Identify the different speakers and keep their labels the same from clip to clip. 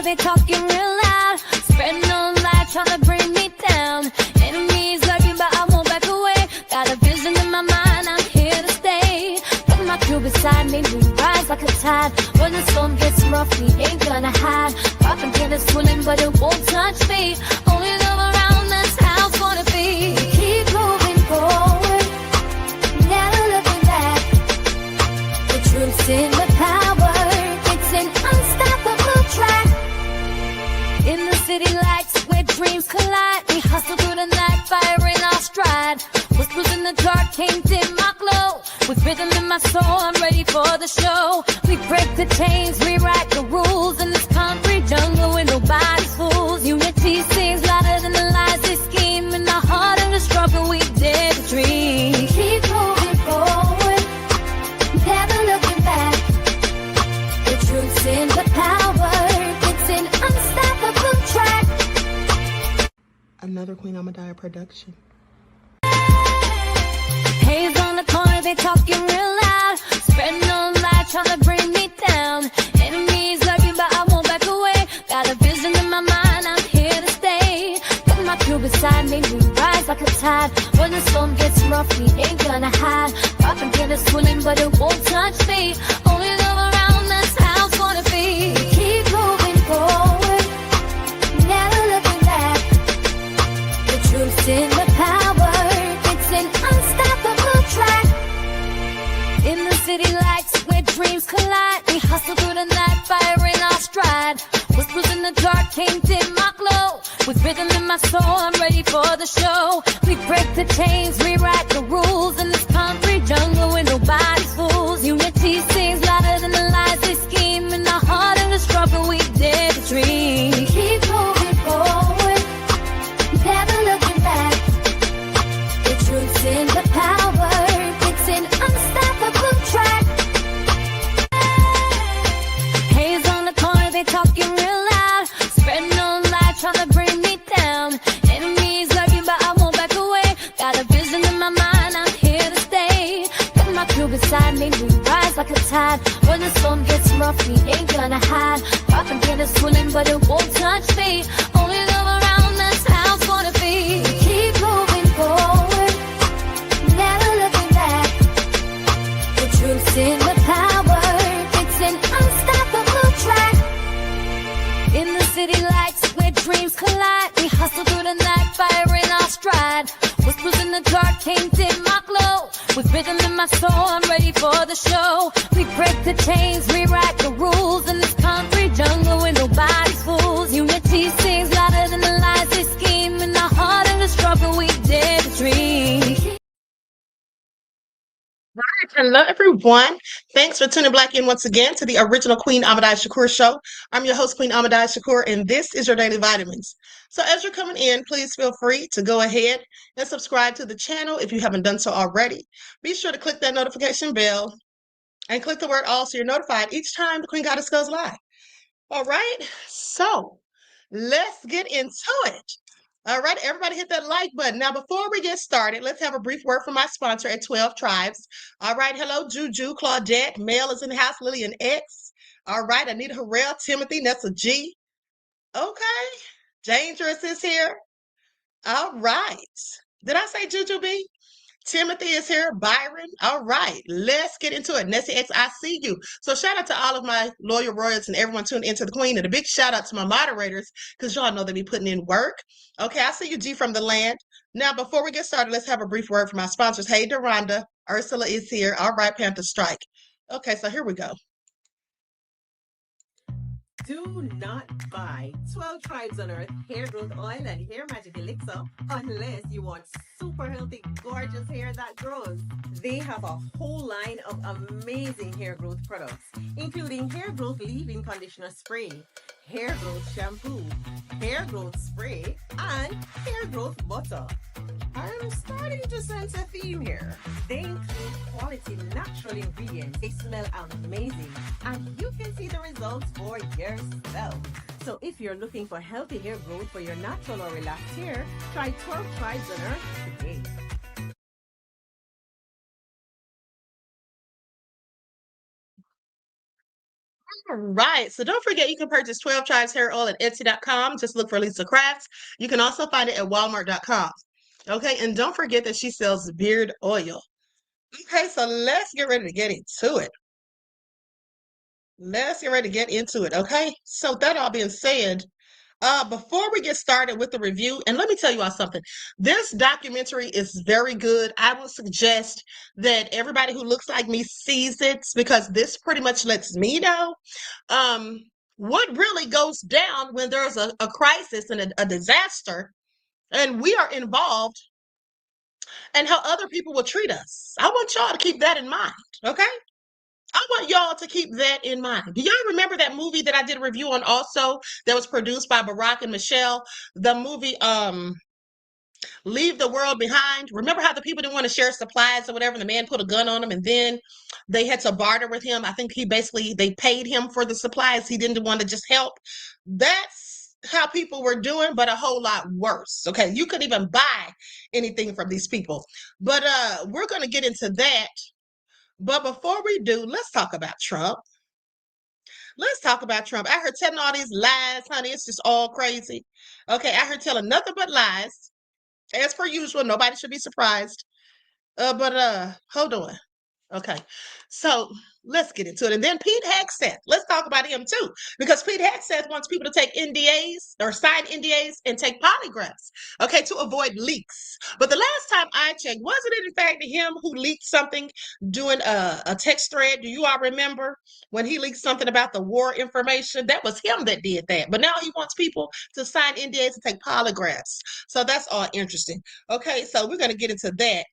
Speaker 1: they talking real loud. Spreading no light, trying to bring me down. Enemies lurking, but I won't back away. Got a vision in my mind, I'm here to stay. Got my crew beside me, we rise like a tide. When the storm gets rough, we ain't gonna hide. Rock and get us swilling, but it won't touch me. Only love around us, how it's gonna be. Keep moving forward, never looking back. The truth's in the power, it's an unstoppable track. In the city lights where dreams collide, we hustle through the night, fire in our stride. Whispers in the dark can't dim my glow. With rhythm in my soul, I'm ready for the show. We break the chains, rewrite the rules. In this concrete jungle where nobody's fools. Unity sings louder than the lies they scheme. In our heart of the struggle, we dare to dream. Keep moving forward, never looking back. The truth's in the power, it's an unstoppable track.
Speaker 2: Another Queen Ahmadiyyah production.
Speaker 1: Haze on the corner, they talking real loud. Spreading no light, trying to bring me down. Enemies lurking, but I won't back away. Got a vision in my mind, I'm here to stay. Got my crew beside me, we rise like a tide. When the storm gets rough, we ain't gonna hide. Rock and get us swilling, but it won't touch me. Only love around us, how it's gonna be. Keep moving forward, never looking back. The truth's in the power, it's an unstoppable track. In the city lights where dreams collide, we hustle through the night, fire in our stride. Whispers in the dark can't dim my glow. With rhythm in my soul, I'm ready for the show. We break the chains, rewrite the rules. In this concrete jungle where nobody's fools. Unity sings louder than the lies they scheme. In our heart of the struggle, we dare to dream. Keep moving forward, never looking back. The truth's in the power, it's an unstoppable track. Haze on the corner, they talking real loud. Spreading no light, trying to bring me down. Enemies lurking, but I won't back away. Got a vision in my mind, I'm here to stay. Got my crew beside me, we rise like a tide. When the storm gets rough, we ain't gonna hide. Rock and get us swilling, but it won't touch me. Only love around us, how it's gonna be. Keep moving forward, never looking back. The truth's in the power, it's an unstoppable track. In the city lights where dreams collide, we hustle through the night, fire in our stride. Whispers in the dark can't dim my glow. With rhythm in my soul, I'm ready for the show. We break the chains, rewrite the rules. In this concrete jungle where nobody's fools. Unity sings louder than the lies they scheme. In our heart of the struggle, we dare to dream.
Speaker 2: Right. Hello, everyone. Thanks for tuning back in once again to the original Queen Ahmadiyyah-Shakur show. I'm your host, Queen Ahmadiyyah-Shakur, and this is your Daily Vitamins. So as you're coming in, please feel free to go ahead and subscribe to the channel if you haven't done so already. Be sure to click that notification bell and click the word all so you're notified each time the Queen Goddess goes live. All right, so let's get into it. All right, everybody hit that like button. Now, before we get started, let's have a brief word from my sponsor at 12 Tribes. All right, hello, Juju, Claudette, Mel is in the house, Lillian X. All right, Anita Harrell, Timothy, that's a G. Okay, Dangerous is here. All right. Did I say Juju B? Timothy is here. Byron. All right. Let's get into it. Nessie X, I see you. So shout out to all of my loyal royals and everyone tuned into the Queen. And a big shout out to my moderators because y'all know they be putting in work. Okay, I see you, G from the land. Now, before we get started, let's have a brief word from my sponsors. Hey, Deronda. Ursula is here. All right, Panther Strike. Okay, so here we go.
Speaker 3: Do not buy 12 Tribes on Earth hair growth oil and hair magic elixir unless you want super healthy, gorgeous hair that grows. They have a whole line of amazing hair growth products, including hair growth leave-in conditioner spray, hair growth shampoo, hair growth spray, and hair growth butter. I'm starting to sense a theme here. They include quality natural ingredients. They smell amazing, and you can see the results for yourself. So if you're looking for healthy hair growth for your natural or relaxed hair, try 12 Tribes on Earth today.
Speaker 2: All right. So don't forget you can purchase 12 Tribes Hair Oil at Etsy.com. Just look for Lisa Crafts. You can also find it at Walmart.com. Okay. And don't forget that she sells beard oil. Okay. So let's get ready to get into it. Let's get ready to get into it. Okay. So that all being said, before we get started with the review, and let me tell you all something. This documentary is very good. I would suggest that everybody who looks like me sees it because this pretty much lets me know what really goes down when there's a crisis and a disaster, and we are involved, and how other people will treat us. I want y'all to keep that in mind, okay? I want y'all to keep that in mind. Do y'all remember that movie that I did a review on also that was produced by Barack and Michelle? The movie Leave the World Behind. Remember how the people didn't want to share supplies or whatever, and the man put a gun on them and then they had to barter with him. I think they paid him for the supplies. He didn't want to just help. That's how people were doing, but a whole lot worse. Okay, you couldn't even buy anything from these people. But we're going to get into that. But before we do, let's talk about Trump. Let's talk about Trump. I heard telling all these lies, honey. It's just all crazy. Okay, I heard telling nothing but lies. As per usual, nobody should be surprised. But hold on. Okay, so let's get into it. And then Pete Hegseth, let's talk about him too, because Pete Hegseth wants people to take NDAs or sign NDAs and take polygraphs, okay, to avoid leaks. But the last time I checked, wasn't it in fact him who leaked something doing a text thread? Do you all remember when he leaked something about the war information? That was him that did that. But now he wants people to sign NDAs and take polygraphs. So that's all interesting. Okay, so we're going to get into that.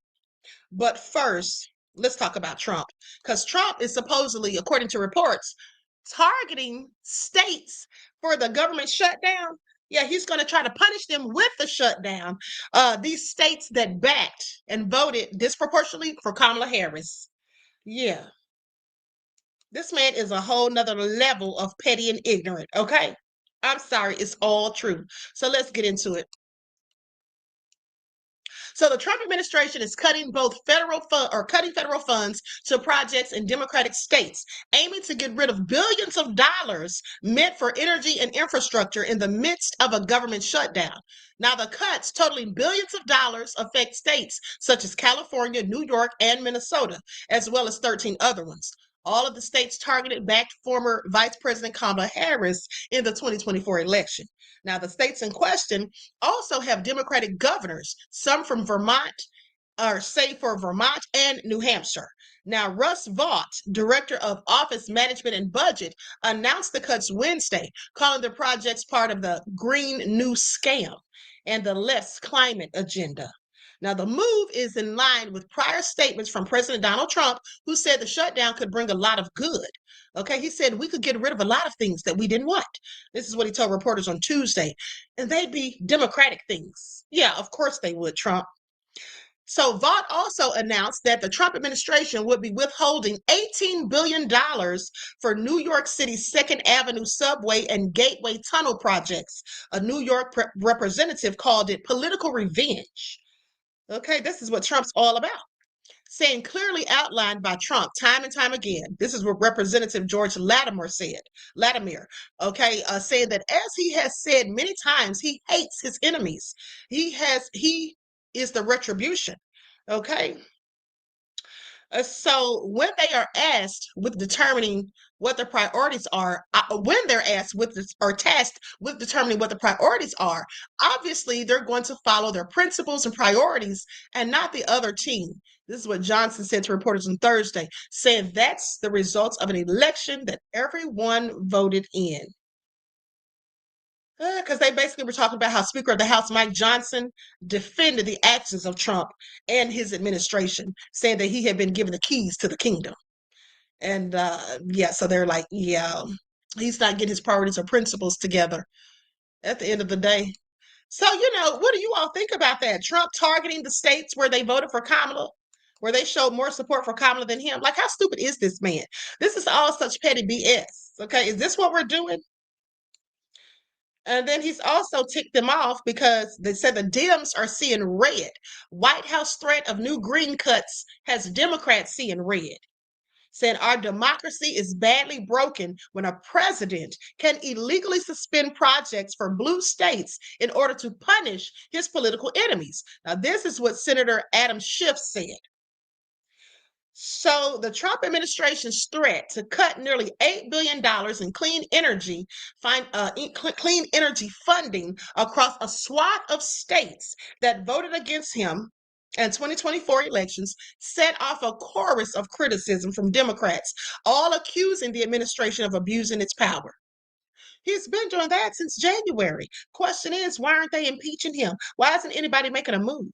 Speaker 2: But first, let's talk about Trump, because Trump is supposedly, according to reports, targeting states for the government shutdown. Yeah, he's going to try to punish them with the shutdown. These states that backed and voted disproportionately for Kamala Harris. Yeah, this man is a whole nother level of petty and ignorant. Okay, I'm sorry, it's all true. So let's get into it. So the Trump administration is cutting federal funds to projects in Democratic states, aiming to get rid of billions of dollars meant for energy and infrastructure in the midst of a government shutdown. Now, the cuts totaling billions of dollars affect states such as California, New York, and Minnesota, as well as 13 other ones. All of the states targeted backed former Vice President Kamala Harris in the 2024 election. Now, the states in question also have Democratic governors, some from Vermont, or say for Vermont and New Hampshire. Now, Russ Vought, Director of Office Management and Budget, announced the cuts Wednesday, calling the projects part of the Green New Scam and the Less Climate Agenda. Now, the move is in line with prior statements from President Donald Trump, who said the shutdown could bring a lot of good. Okay, he said we could get rid of a lot of things that we didn't want. This is what he told reporters on Tuesday. And they'd be Democratic things. Yeah, of course they would, Trump. So Vought also announced that the Trump administration would be withholding $18 billion for New York City's 2nd Avenue subway and Gateway tunnel projects. A New York representative called it political revenge. Okay, this is what Trump's all about. Saying clearly outlined by Trump time and time again. This is what Representative George Latimer said. Saying that as he has said many times, he hates his enemies. He is the retribution. Okay. So when they are asked with determining what the priorities are, when they're asked or tasked with determining what the priorities are, obviously they're going to follow their principles and priorities and not the other team. This is what Johnson said to reporters on Thursday, saying that's the results of an election that everyone voted in. Because they basically were talking about how Speaker of the House Mike Johnson defended the actions of Trump and his administration, saying that he had been given the keys to the kingdom. And so they're like, yeah, he's not getting his priorities or principles together at the end of the day. So, what do you all think about that? Trump targeting the states where they voted for Kamala, where they showed more support for Kamala than him. Like, how stupid is this man? This is all such petty BS. Okay, is this what we're doing? And then he's also ticked them off because they said the Dems are seeing red. White House threat of new green cuts has Democrats seeing red. saying our democracy is badly broken when a president can illegally suspend projects for blue states in order to punish his political enemies. Now, this is what Senator Adam Schiff said. So the Trump administration's threat to cut nearly $8 billion in clean energy funding across a swath of states that voted against him in 2024 elections set off a chorus of criticism from Democrats, all accusing the administration of abusing its power. He's been doing that since January. Question is, why aren't they impeaching him? Why isn't anybody making a move?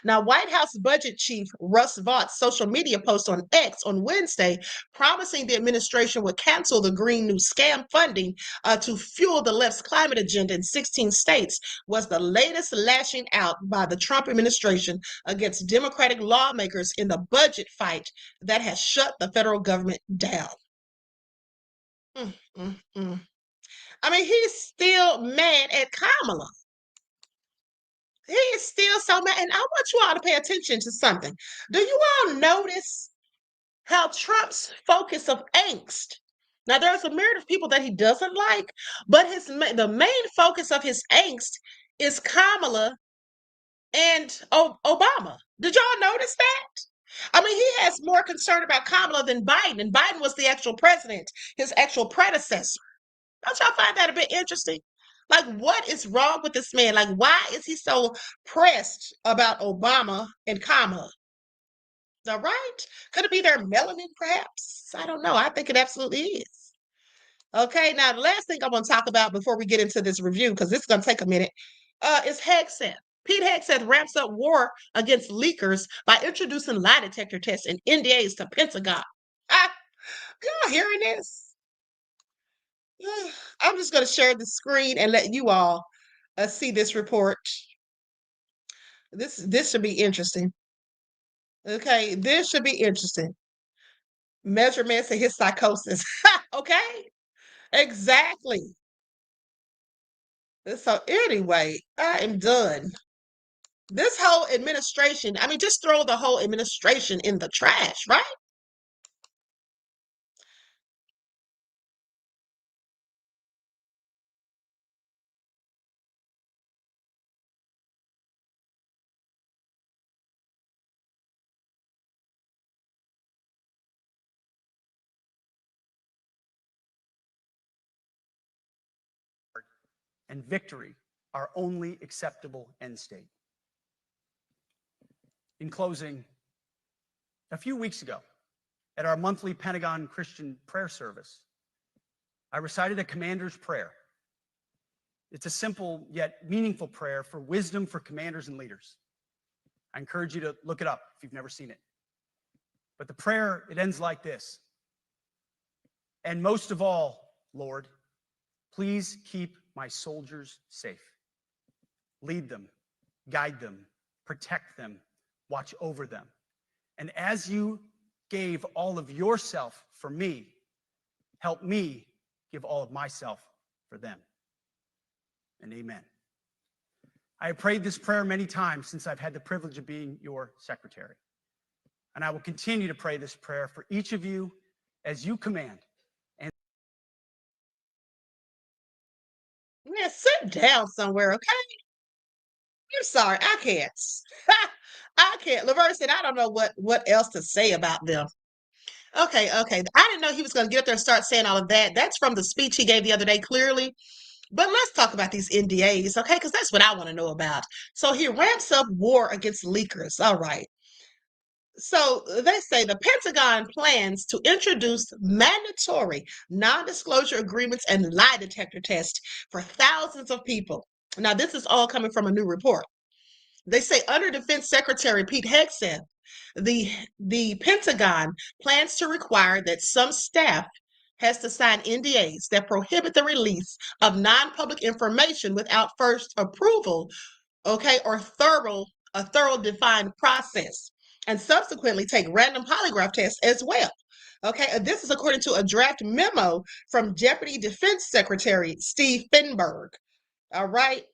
Speaker 2: Now, White House budget chief Russ Vaught's social media post on X on Wednesday promising the administration would cancel the Green New Scam funding to fuel the left's climate agenda in 16 states was the latest lashing out by the Trump administration against Democratic lawmakers in the budget fight that has shut the federal government down. I mean, he's still mad at Kamala. He is still so mad. And I want you all to pay attention to something. Do you all notice how Trump's focus of angst? Now, there's a myriad of people that he doesn't like, but the main focus of his angst is Kamala and Obama. Did y'all notice that? I mean, he has more concern about Kamala than Biden, and Biden was the actual president, his actual predecessor. Don't y'all find that a bit interesting? Like, what is wrong with this man? Like, why is he so pressed about Obama and Kamala? All right? Could it be their melanin, perhaps? I don't know. I think it absolutely is. Okay, now the last thing I want to talk about before we get into this review, because this is going to take a minute, is Hegseth. Pete Hegseth ramps up war against leakers by introducing lie detector tests and NDAs to Pentagon. Y'all hearing this? I'm just going to share the screen and let you all see this report. This should be interesting. Okay, this should be interesting. Measurements of his psychosis. Okay, exactly. So anyway, I am done. This whole administration, I mean, just throw the whole administration in the trash, right?
Speaker 4: And victory are only acceptable end state. In closing, a few weeks ago, at our monthly Pentagon Christian prayer service, I recited a commander's prayer. It's a simple yet meaningful prayer for wisdom for commanders and leaders. I encourage you to look it up if you've never seen it. But the prayer, it ends like this. And most of all, Lord, please keep my soldiers safe. Lead them, guide them, protect them, watch over them. And as you gave all of yourself for me, help me give all of myself for them. And amen. I have prayed this prayer many times since I've had the privilege of being your secretary. And I will continue to pray this prayer for each of you as you command.
Speaker 2: Yeah, sit down somewhere, okay? I'm sorry, I can't. I can't. Laverne said, I don't know what else to say about them. Okay. I didn't know he was going to get up there and start saying all of that. That's from the speech he gave the other day, clearly. But let's talk about these NDAs, okay? Because that's what I want to know about. So he ramps up war against leakers. All right. So they say the Pentagon plans to introduce mandatory non-disclosure agreements and lie detector tests for thousands of people. Now, this is all coming from a new report. They say under Defense Secretary Pete Hegseth, the Pentagon plans to require that some staff has to sign NDAs that prohibit the release of non-public information without first approval, okay, or a thorough defined process, and subsequently take random polygraph tests as well. Okay, this is according to a draft memo from Deputy Defense Secretary Steve Finberg. All right.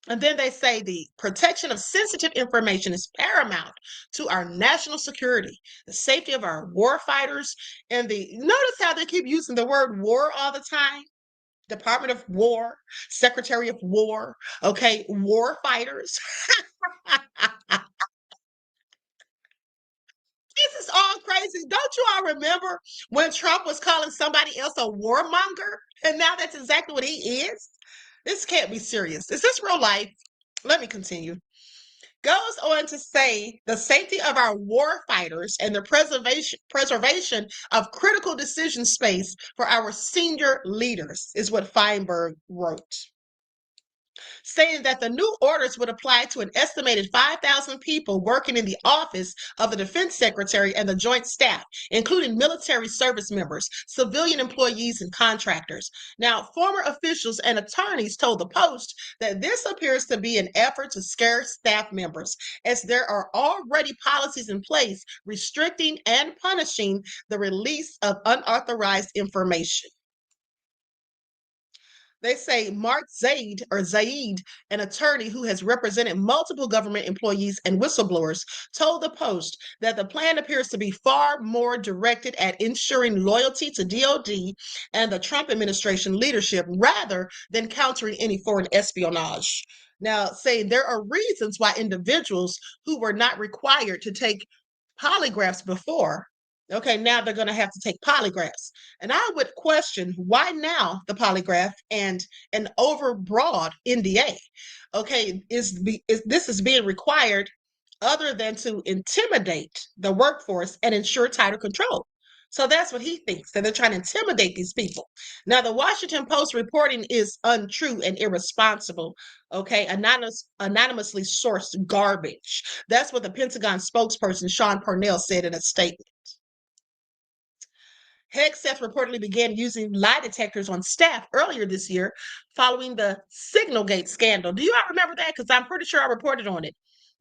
Speaker 2: And then they say the protection of sensitive information is paramount to our national security, the safety of our war fighters, and notice how they keep using the word war all the time. Department of War, Secretary of War, okay, war fighters. This is all crazy. Don't you all remember when Trump was calling somebody else a warmonger? And now that's exactly what he is. This can't be serious. Is this real life? Let me continue. Goes on to say the safety of our war fighters and the preservation of critical decision space for our senior leaders is what Feinberg wrote, saying that the new orders would apply to an estimated 5,000 people working in the office of the defense secretary and the joint staff, including military service members, civilian employees, and contractors. Now, former officials and attorneys told the Post that this appears to be an effort to scare staff members, as there are already policies in place restricting and punishing the release of unauthorized information. They say Mark Zaid, an attorney who has represented multiple government employees and whistleblowers, told the Post that the plan appears to be far more directed at ensuring loyalty to DOD and the Trump administration leadership rather than countering any foreign espionage. Now, saying there are reasons why individuals who were not required to take polygraphs before, okay, now they're going to have to take polygraphs. And I would question why now the polygraph and an overbroad NDA. Okay, is this is being required other than to intimidate the workforce and ensure tighter control? So that's what he thinks, that they're trying to intimidate these people. Now, the Washington Post reporting is untrue and irresponsible, okay, anonymously sourced garbage. That's what the Pentagon spokesperson Sean Parnell said in a statement. Hegseth reportedly began using lie detectors on staff earlier this year following the Signalgate scandal. Do you all remember that? Because I'm pretty sure I reported on it.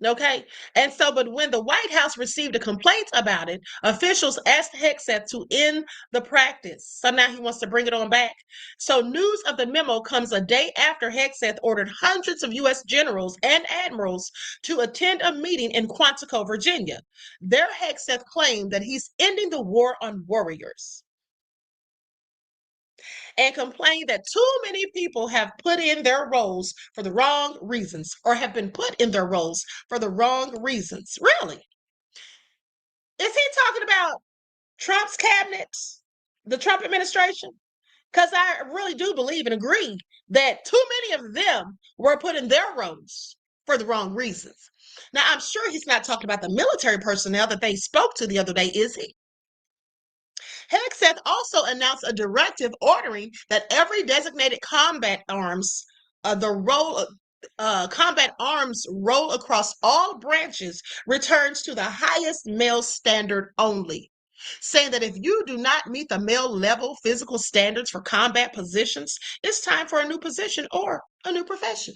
Speaker 2: Okay. And so, but when the White House received a complaint about it, officials asked Hegseth to end the practice. So now he wants to bring it on back. So news of the memo comes a day after Hegseth ordered hundreds of U.S. generals and admirals to attend a meeting in Quantico, Virginia. There, Hegseth claimed that he's ending the war on warriors and complained that too many people have put in their roles for the wrong reasons or have been put in their roles for the wrong reasons. Really? Is he talking about Trump's cabinet, the Trump administration? Because I really do believe and agree that too many of them were put in their roles for the wrong reasons. Now, I'm sure he's not talking about the military personnel that they spoke to the other day, is he? Hegseth also announced a directive ordering that every designated combat arms, combat arms roll across all branches returns to the highest male standard only, saying that if you do not meet the male level physical standards for combat positions, it's time for a new position or a new profession.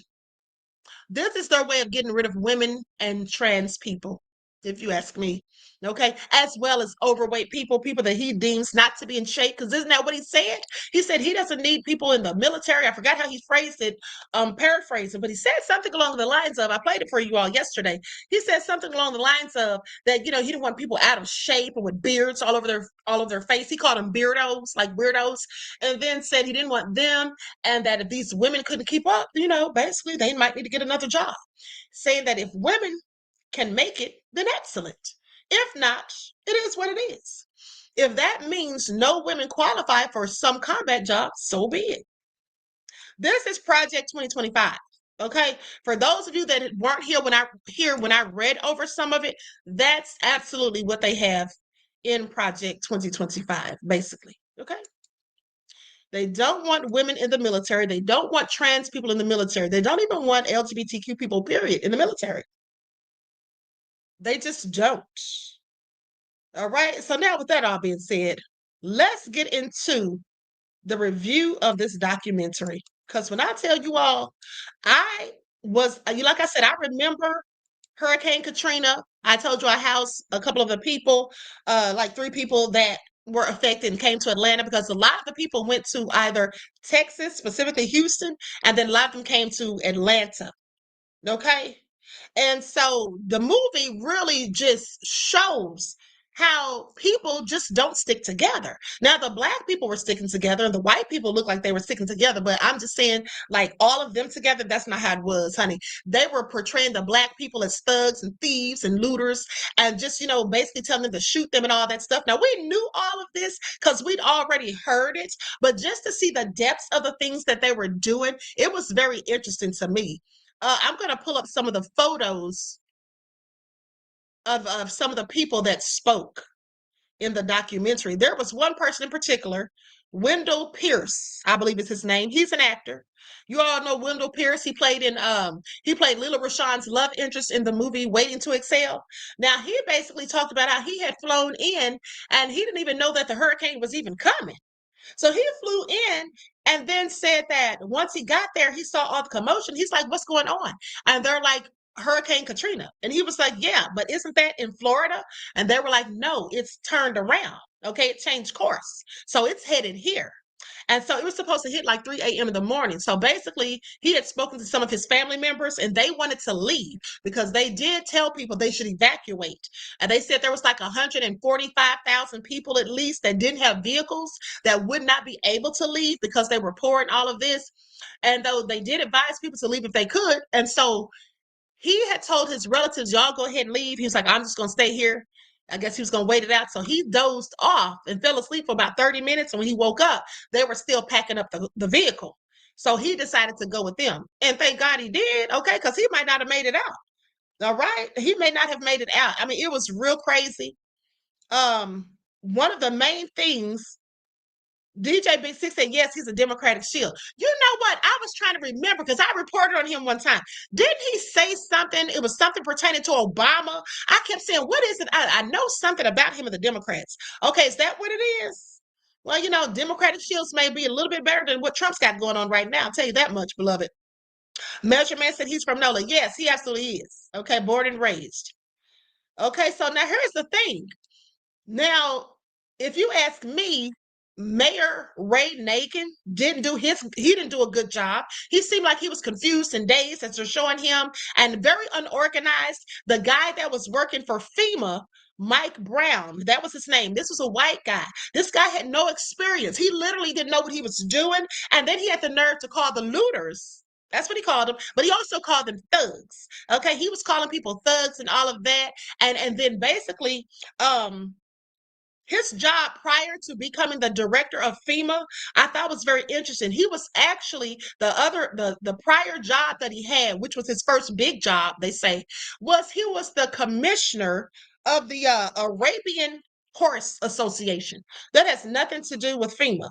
Speaker 2: This is their way of getting rid of women and trans people, if you ask me. Okay, as well as overweight people, people that he deems not to be in shape. Because isn't that what he said? He said he doesn't need people in the military. I forgot how he phrased it, paraphrasing, but he said something along the lines of, I played it for you all yesterday. He said something along the lines of that, he didn't want people out of shape and with beards all over their face. He called them beardos, like weirdos, and then said he didn't want them, and that if these women couldn't keep up, basically they might need to get another job. Saying that if women can make it, then excellent. If not, it is what it is. If that means no women qualify for some combat jobs, so be it. This is Project 2025. Okay, for those of you that weren't here when I read over some of it, that's absolutely what they have in Project 2025, basically. Okay. They don't want women in the military. They don't want trans people in the military. They don't even want LGBTQ people, period, in the military. They just don't. All right. So now with that all being said, let's get into the review of this documentary. Because when I tell you all, I was, like I said, I remember Hurricane Katrina. I told you I housed a couple of the people, like 3 people that were affected and came to Atlanta, because a lot of the people went to either Texas, specifically Houston, and then a lot of them came to Atlanta. Okay. And so the movie really just shows how people just don't stick together. Now, the black people were sticking together and the white people looked like they were sticking together, but I'm just saying, like, all of them together, that's not how it was, honey. They were portraying the black people as thugs and thieves and looters and just, basically telling them to shoot them and all that stuff. Now, we knew all of this because we'd already heard it, but just to see the depths of the things that they were doing, it was very interesting to me. I'm going to pull up some of the photos of some of the people that spoke in the documentary. There was one person in particular, Wendell Pierce, I believe is his name. He's an actor. You all know Wendell Pierce. He played Lila Rashawn's love interest in the movie Waiting to Exhale. Now he basically talked about how he had flown in and he didn't even know that the hurricane was even coming. So he flew in and then said that once he got there, he saw all the commotion. He's like, what's going on? And they're like, Hurricane Katrina. And he was like, yeah, but isn't that in Florida? And they were like, no, it's turned around. Okay, it changed course. So it's headed here. And so it was supposed to hit like 3 a.m. in the morning. So basically, he had spoken to some of his family members and they wanted to leave because they did tell people they should evacuate. And they said there was like 145,000 people at least that didn't have vehicles that would not be able to leave because they were pouring all of this. And though they did advise people to leave if they could. And so he had told his relatives, y'all go ahead and leave. He was like, I'm just going to stay here. I guess he was going to wait it out. So he dozed off and fell asleep for about 30 minutes. And when he woke up, they were still packing up the vehicle. So he decided to go with them. And thank God he did. Okay. Because he might not have made it out. All right. He may not have made it out. I mean, it was real crazy. One of the main things DJ Big Six said, yes, he's a Democratic shield. You know what? I was trying to remember because I reported on him one time. Didn't he say something? It was something pertaining to Obama. I kept saying, what is it? I know something about him and the Democrats. Okay, is that what it is? Well, Democratic shields may be a little bit better than what Trump's got going on right now. I'll tell you that much, beloved. Measurement said he's from NOLA. Yes, he absolutely is. Okay, born and raised. Okay, so now here's the thing. Now, if you ask me, Mayor Ray Nagin didn't do a good job. He seemed like he was confused and dazed as they're showing him and very unorganized. The guy that was working for FEMA, Mike Brown, that was his name. This was a white guy. This guy had no experience. He literally didn't know what he was doing. And then he had the nerve to call the looters. That's what he called them. But he also called them thugs. Okay. He was calling people thugs and all of that. And then basically, his job prior to becoming the director of FEMA, I thought was very interesting. He was actually the prior job that he had, which was his first big job, they say, he was the commissioner of the Arabian Horse Association. That has nothing to do with FEMA.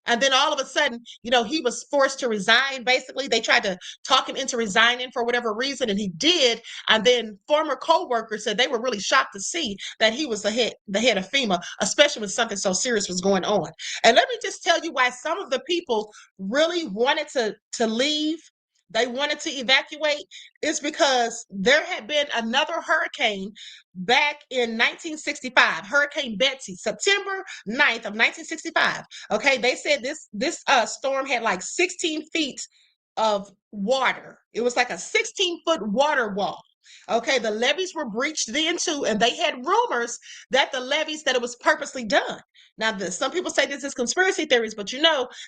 Speaker 2: And then all of a sudden, he was forced to resign. Basically, they tried to talk him into resigning for whatever reason, and he did. And then former co-workers said they were really shocked to see that he was the head of FEMA, especially when something so serious was going on. And let me just tell you why some of the people really wanted to leave. They wanted to evacuate is because there had been another hurricane back in 1965, Hurricane Betsy, September 9th of 1965. Okay, they said this storm had like 16 feet of water. It was like a 16-foot water wall. Okay, the levees were breached then too, and they had rumors that that it was purposely done. Now, some people say this is conspiracy theories, but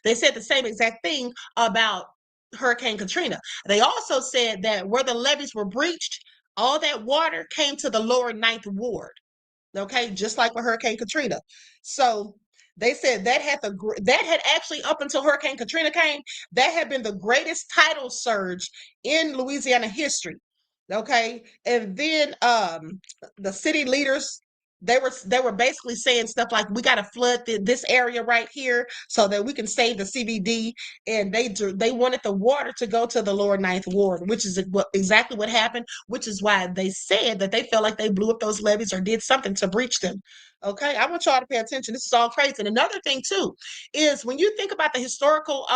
Speaker 2: they said the same exact thing about Hurricane Katrina. They also said that where the levees were breached, all that water came to the lower Ninth Ward. Okay, just like with Hurricane Katrina. So they said that had actually, up until Hurricane Katrina came, that had been the greatest tidal surge in Louisiana history. Okay, and then the city leaders, they were basically saying stuff like, we got to flood this area right here so that we can save the CBD. And they wanted the water to go to the lower Ninth Ward, which is exactly what happened, which is why they said that they felt like they blew up those levees or did something to breach them. Okay, I want y'all to pay attention. This is all crazy. And another thing too is when you think about the historical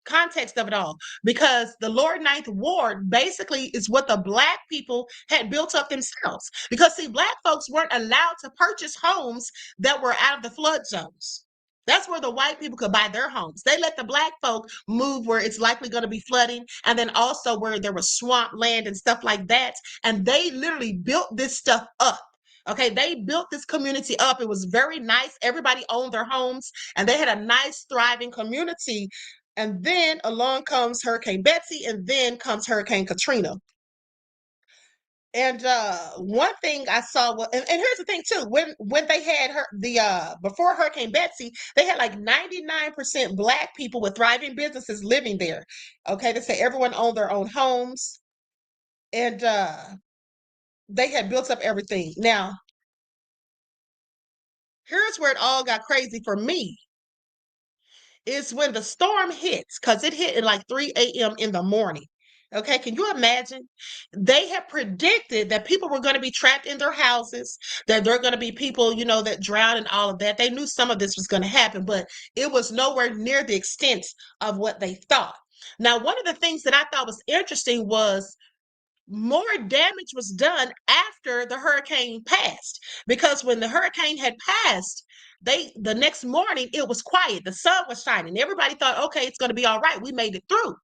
Speaker 2: context of it all, because the lower Ninth Ward basically is what the Black people had built up themselves. Because see, Black folks weren't allowed to purchase homes that were out of the flood zones. That's where the white people could buy their homes. They let the black folk move where it's likely going to be flooding, and then also where there was swamp land and stuff like that. And they literally built this stuff up. Okay, they built this community up. It was very nice. Everybody owned their homes, and they had a nice, thriving community. And then along comes Hurricane Betsy, and then comes Hurricane Katrina. And one thing I saw was, and here's the thing too, when they had before Hurricane Betsy, they had like 99% black people with thriving businesses living there. Okay, they say everyone owned their own homes, and they had built up everything. Now, here's where it all got crazy for me. Is when the storm hits, because it hit at like 3 a.m. in the morning. Okay, can you imagine? They had predicted that people were going to be trapped in their houses, that there are going to be people, that drown and all of that. They knew some of this was going to happen, but it was nowhere near the extent of what they thought. Now, one of the things that I thought was interesting was more damage was done after the hurricane passed, because when the hurricane had passed, the next morning it was quiet, the sun was shining, everybody thought, okay, it's going to be all right, we made it through.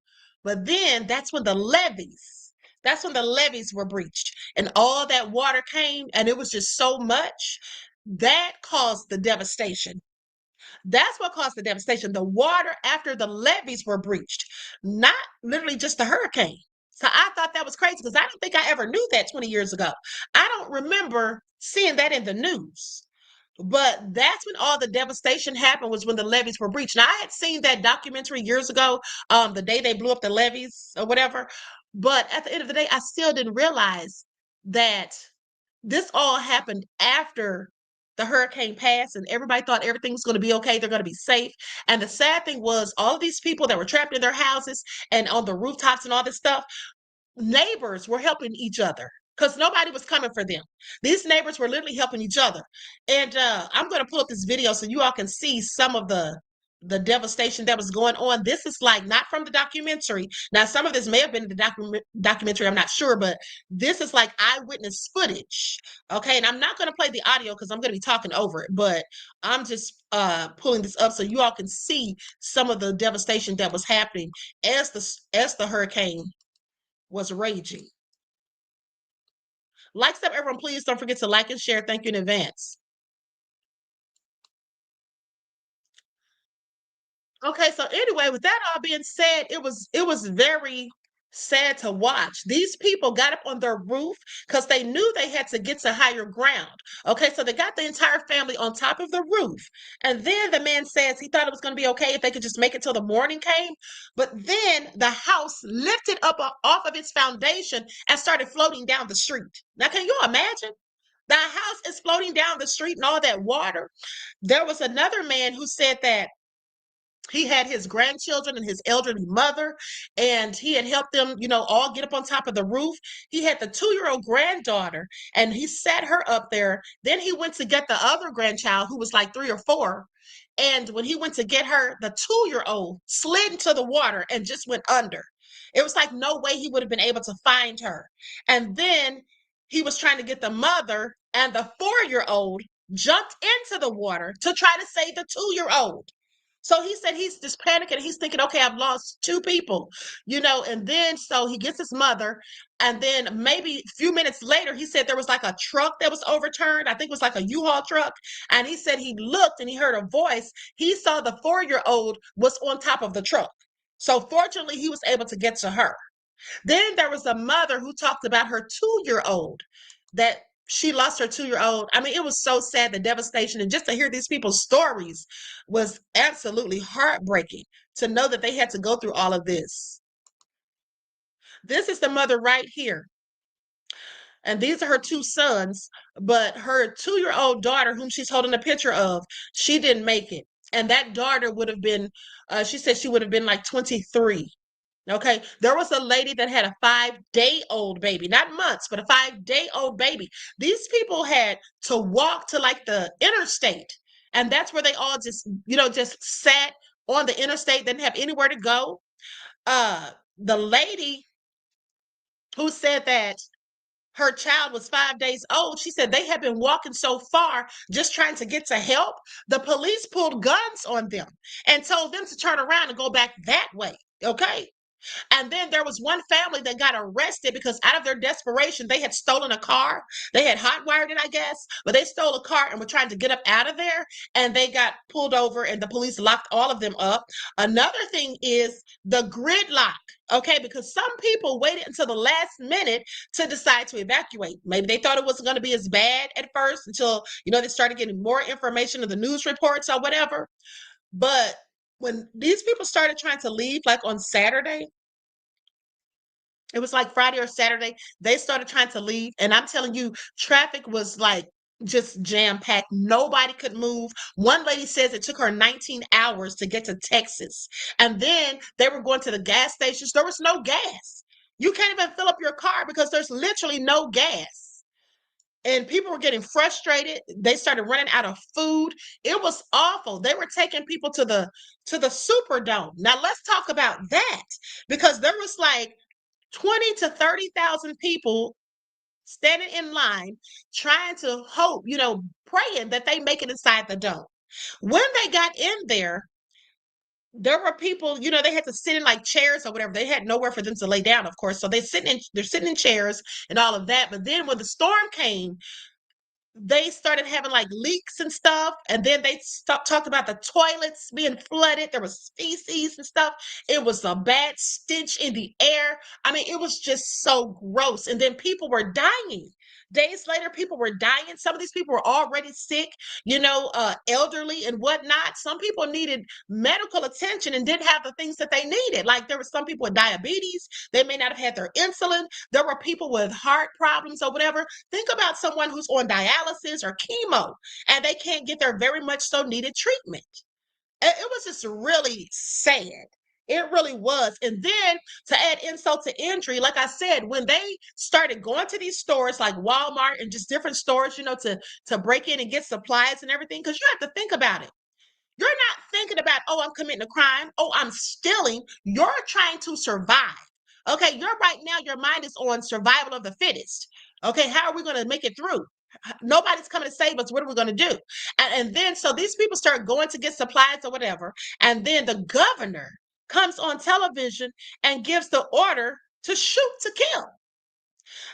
Speaker 2: But then that's when the levees were breached, and all that water came, and it was just so much that caused the devastation. That's what caused the devastation. The water after the levees were breached, not literally just the hurricane. So I thought that was crazy, because I don't think I ever knew that 20 years ago. I don't remember seeing that in the news. But that's when all the devastation happened, was when the levees were breached. Now, I had seen that documentary years ago, the day they blew up the levees or whatever. But at the end of the day, I still didn't realize that this all happened after the hurricane passed, and everybody thought everything was going to be okay. They're going to be safe. And the sad thing was, all of these people that were trapped in their houses and on the rooftops and all this stuff, neighbors were helping each other, because nobody was coming for them. These neighbors were literally helping each other. And I'm going to pull up this video so you all can see some of the devastation that was going on. This is like not from the documentary. Now, some of this may have been in the documentary, I'm not sure, but this is like eyewitness footage. Okay, and I'm not going to play the audio because I'm going to be talking over it, but I'm just pulling this up so you all can see some of the devastation that was happening as the hurricane was raging. Like stuff, everyone, please don't forget to like and share. Thank you in advance. Okay, so anyway, with that all being said, it was very sad to watch. These people got up on their roof because they knew they had to get to higher ground. Okay, so they got the entire family on top of the roof. And then the man says he thought it was going to be okay if they could just make it till the morning came. But then the house lifted up off of its foundation and started floating down the street. Now, can you imagine? The house is floating down the street and all that water. There was another man who said that he had his grandchildren and his elderly mother, and he had helped them, all get up on top of the roof. He had the 2-year-old granddaughter, and he sat her up there. Then he went to get the other grandchild, who was like 3 or 4. And when he went to get her, the 2-year-old slid into the water and just went under. It was like no way he would have been able to find her. And then he was trying to get the mother, and the 4-year-old jumped into the water to try to save the 2-year-old. So he said he's just panicking. He's thinking, okay, I've lost 2 people, and then so he gets his mother. And then maybe a few minutes later, he said there was like a truck that was overturned. I think it was like a U-Haul truck. And he said he looked and he heard a voice. He saw the 4-year-old was on top of the truck. So fortunately, he was able to get to her. Then there was a mother who talked about her 2-year-old, that she lost her 2-year-old. I mean, it was so sad, the devastation. And just to hear these people's stories was absolutely heartbreaking, to know that they had to go through all of this. This is the mother right here. And these are her 2 sons, but her 2-year-old daughter, whom she's holding a picture of, she didn't make it. And that daughter would have been, she said she would have been like 23. Okay, there was a lady that had a 5-day-old baby, not months, but a 5-day-old baby. These people had to walk to like the interstate, and that's where they all just sat on the interstate, didn't have anywhere to go. The lady who said that her child was 5 days old. She said they had been walking so far just trying to get to help. The police pulled guns on them and told them to turn around and go back that way. Okay. And then there was one family that got arrested because out of their desperation, they had stolen a car. They had hotwired it, I guess, but they stole a car and were trying to get up out of there. And they got pulled over and the police locked all of them up. Another thing is the gridlock. Okay, because some people waited until the last minute to decide to evacuate. Maybe they thought it wasn't going to be as bad at first until, they started getting more information in the news reports or whatever. But when these people started trying to leave, like on Saturday, it was like Friday or Saturday, they started trying to leave. And I'm telling you, traffic was like just jam packed. Nobody could move. One lady says it took her 19 hours to get to Texas. And then they were going to the gas stations. There was no gas. You can't even fill up your car because there's literally no gas. And people were getting frustrated. They started running out of food. It was awful. They were taking people to the Superdome. Now let's talk about that, because there was like 20 to 30,000 people standing in line trying to hope, praying that they make it inside the dome. When they got in there were people, they had to sit in like chairs or whatever. They had nowhere for them to lay down, of course. So they're sitting in chairs and all of that. But then when the storm came, they started having like leaks and stuff. And then they talked about the toilets being flooded. There was feces and stuff. It was a bad stench in the air. I mean, it was just so gross. And then people were dying. Days later, people were dying. Some of these people were already sick, elderly and whatnot. Some people needed medical attention and didn't have the things that they needed. Like there were some people with diabetes. They may not have had their insulin. There were people with heart problems or whatever. Think about someone who's on dialysis or chemo and they can't get their very much so needed treatment. It was just really sad. It really was. And then to add insult to injury, like I said, when they started going to these stores like Walmart and just different stores, to break in and get supplies and everything, because you have to think about it. You're not thinking about, oh, I'm committing a crime. Oh, I'm stealing. You're trying to survive. Okay, your mind is on survival of the fittest. Okay, how are we going to make it through? Nobody's coming to save us. What are we going to do? And then, so these people start going to get supplies or whatever. And then the governor comes on television and gives the order to shoot to kill.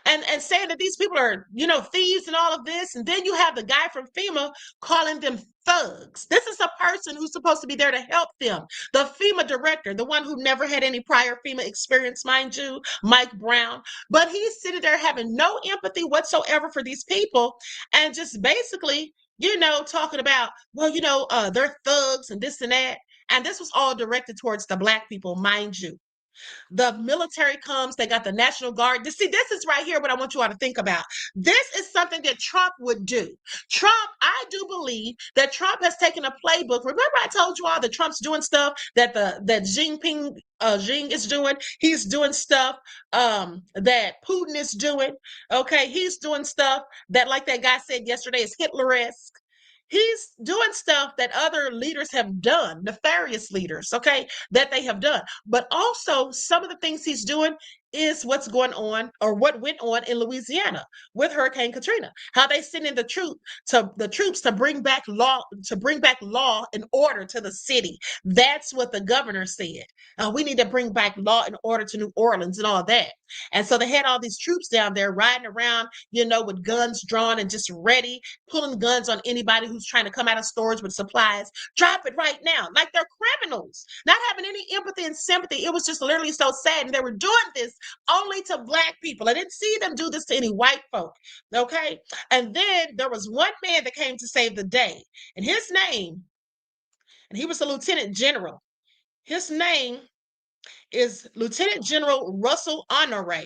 Speaker 2: And saying that these people are, thieves and all of this. And then you have the guy from FEMA calling them thugs. This is a person who's supposed to be there to help them. The FEMA director, the one who never had any prior FEMA experience, mind you, Mike Brown. But he's sitting there having no empathy whatsoever for these people and just basically, talking about, well, they're thugs and this and that. And this was all directed towards the Black people, mind you. The military comes, they got the National Guard. See, this is right here what I want you all to think about. This is something that Trump would do. I do believe that Trump has taken a playbook. Remember I told you all that Trump's doing stuff that Xi is doing. He's doing stuff that Putin is doing. Okay, he's doing stuff that, like that guy said yesterday, is Hitler-esque. He's doing stuff that other leaders have done, nefarious leaders, okay, that they have done. But also, some of the things he's doing is what's going on, or what went on in Louisiana with Hurricane Katrina. How they sent in the troops to bring back law and order to the city. That's what the governor said. We need to bring back law and order to New Orleans and all that. And so they had all these troops down there riding around, with guns drawn and just ready, pulling guns on anybody who's trying to come out of stores with supplies. Drop it right now. Like they're criminals, not having any empathy and sympathy. It was just literally so sad. And they were doing this only to Black people. I didn't see them do this to any white folk. Okay. And then there was one man that came to save the day, and his name, and he was a lieutenant general. His name is Lieutenant General Russell Honore.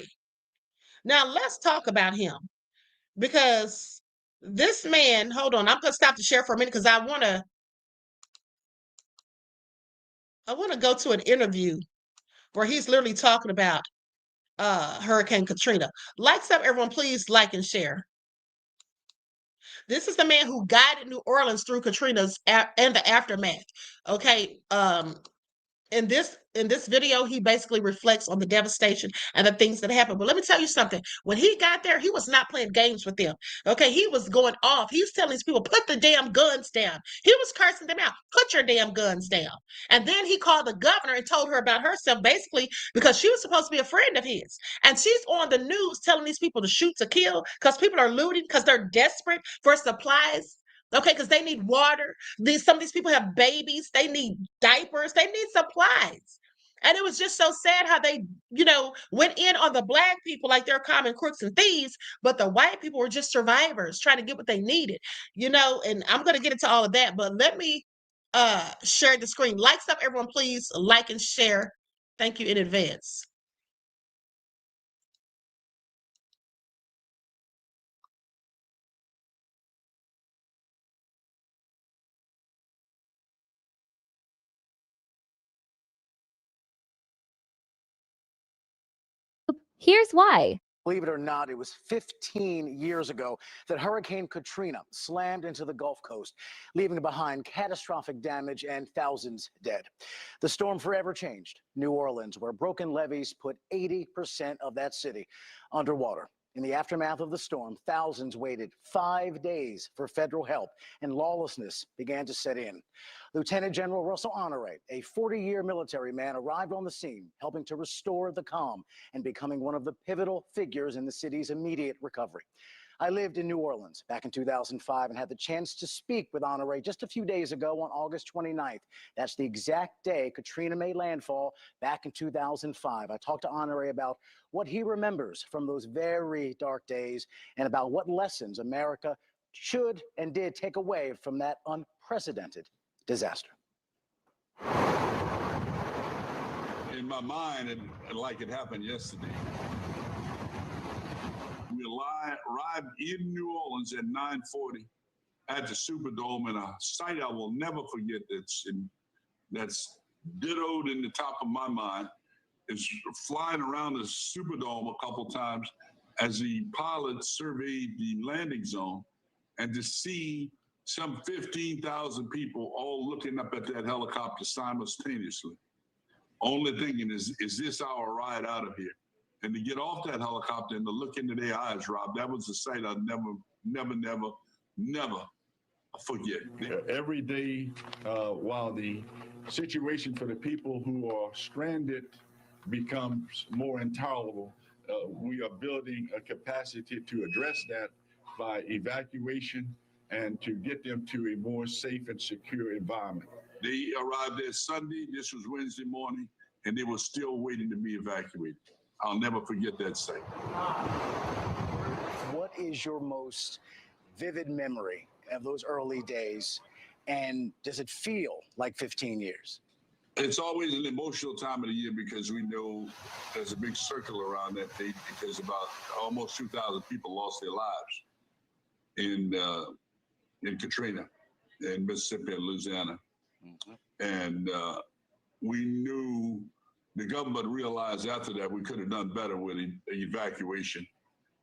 Speaker 2: Now let's talk about him, because this man, hold on, I'm going to stop the share for a minute because I want to go to an interview where he's literally talking about Hurricane Katrina. Likes up, everyone, please like and share. This is the man who guided New Orleans through Katrina's and the aftermath. Okay. in this video, he basically reflects on the devastation and the things that happened. But let me tell you something. When he got there, he was not playing games with them. Okay, he was going off. He was telling these people, put the damn guns down. He was cursing them out. Put your damn guns down. And then he called the governor and told her about herself, basically because she was supposed to be a friend of his. And she's on the news telling these people to shoot to kill because people are looting because they're desperate for supplies. Okay, because they need water. Some of these people have babies. They need diapers. They need supplies. And it was just so sad how they, went in on the black people like they're common crooks and thieves, but the white people were just survivors trying to get what they needed, and I'm going to get into all of that, but let me share the screen. Like stuff, everyone, please like and share. Thank you in advance.
Speaker 1: Here's why.
Speaker 5: Believe it or not, it was 15 years ago that Hurricane Katrina slammed into the Gulf Coast, leaving behind catastrophic damage and thousands dead. The storm forever changed New Orleans, where broken levees put 80% of that city underwater. In the aftermath of the storm, thousands waited 5 days for federal help, and lawlessness began to set in. Lieutenant General Russell Honore, a 40-year military man, arrived on the scene, helping to restore the calm and becoming one of the pivotal figures in the city's immediate recovery. I lived in New Orleans back in 2005 and had the chance to speak with Honore just a few days ago on August 29th. That's the exact day Katrina made landfall back in 2005. I talked to Honore about what he remembers from those very dark days and about what lessons America should and did take away from that unprecedented disaster.
Speaker 6: In my mind, like it happened yesterday. We arrived in New Orleans at 9:40 at the Superdome, and a sight I will never forget that's dittoed in the top of my mind is flying around the Superdome a couple times as the pilots surveyed the landing zone, and to see some 15,000 people all looking up at that helicopter simultaneously, only thinking, is this our ride out of here? And to get off that helicopter and to look into their eyes, Rob, that was a sight I'll never forget.
Speaker 7: Every day, while the situation for the people who are stranded becomes more intolerable, we are building a capacity to address that by evacuation and to get them to a more safe and secure environment.
Speaker 6: They arrived there Sunday, this was Wednesday morning, and they were still waiting to be evacuated. I'll never forget that sight.
Speaker 5: What is your most vivid memory of those early days, and does it feel like 15 years?
Speaker 6: It's always an emotional time of the year because we know there's a big circle around that date because about almost 2,000 people lost their lives in Katrina, in Mississippi and Louisiana. Mm-hmm. And we knew the government realized after that we could have done better with evacuation.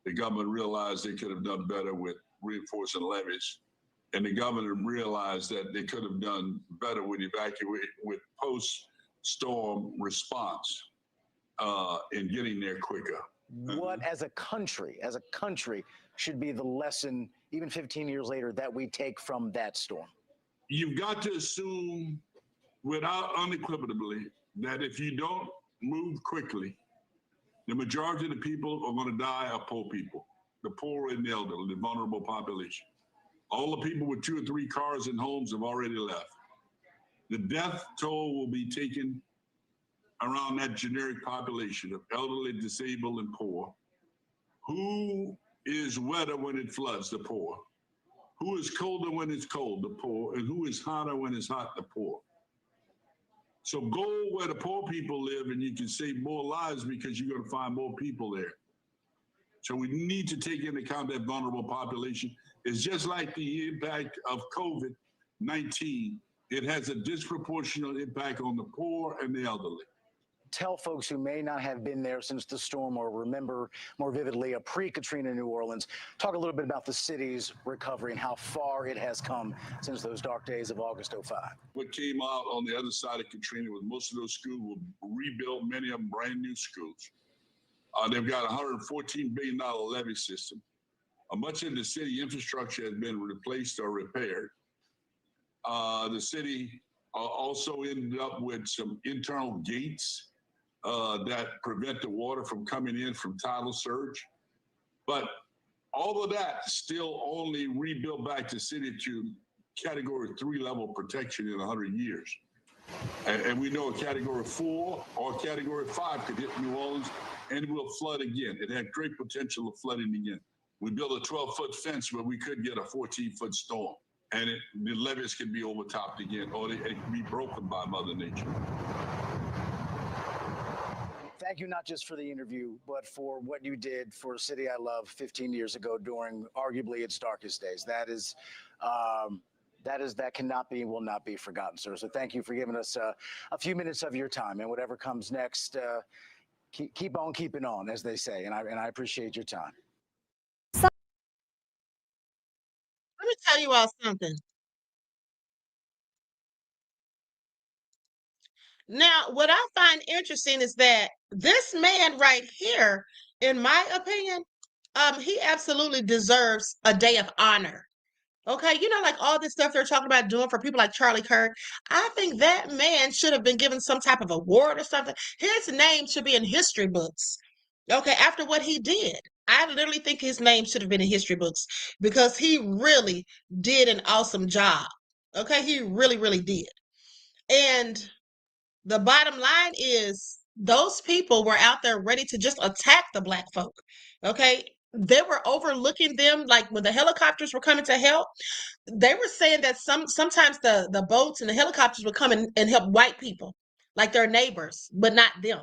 Speaker 6: The government realized they could have done better with reinforcing levees. And the governor realized that they could have done better with with post-storm response in getting there quicker.
Speaker 5: What, as a country, should be the lesson, even 15 years later, that we take from that storm?
Speaker 6: You've got to assume, without unequivocally, that if you don't move quickly, the majority of the people are going to die are poor people, the poor and the elderly, the vulnerable population. All the people with 2 or 3 cars and homes have already left. The death toll will be taken around that generic population of elderly, disabled, and poor. Who is wetter when it floods? The poor. Who is colder when it's cold? The poor. And who is hotter when it's hot? The poor. So go where the poor people live and you can save more lives because you're going to find more people there. So we need to take into account that vulnerable population. It's just like the impact of COVID-19. It has a disproportionate impact on the poor and the elderly.
Speaker 5: tell folks who may not have been there since the storm or remember more vividly a pre-Katrina New Orleans, talk a little bit about the city's recovery and how far it has come since those dark days of August '05.
Speaker 6: What came out on the other side of Katrina was most of those schools were rebuilt, many of them brand new schools. They've got a $114 billion levy system. Much of the city infrastructure has been replaced or repaired. The city also ended up with some internal gates that prevent the water from coming in from tidal surge. But all of that still only rebuilt back the city to Category 3 level protection in 100 years. And we know a Category 4 or Category 5 could hit New Orleans and it will flood again. It had great potential of flooding again. We built a 12-foot fence where we could get a 14-foot storm, and the levees can be overtopped again, or it can be broken by Mother Nature.
Speaker 5: Thank you not just for the interview, but for what you did for a city I love 15 years ago during arguably its darkest days. That cannot be, will not be forgotten, sir. So thank you for giving us a few minutes of your time, and whatever comes next, keep on keeping on, as they say, and I appreciate your time.
Speaker 2: Let me tell you all something. Now, what I find interesting is that this man right here, in my opinion, he absolutely deserves a day of honor. Okay, you know, like all this stuff they're talking about doing for people like Charlie Kirk. I think that man should have been given some type of award or something. His name should be in history books. Okay, after what he did. I literally think his name should have been in history books because he really did an awesome job. Okay, he really, really did. And the bottom line is those people were out there ready to just attack the black folk. Okay, they were overlooking them, like when the helicopters were coming to help. They were saying that sometimes the boats and the helicopters would come and help white people, like their neighbors, but not them.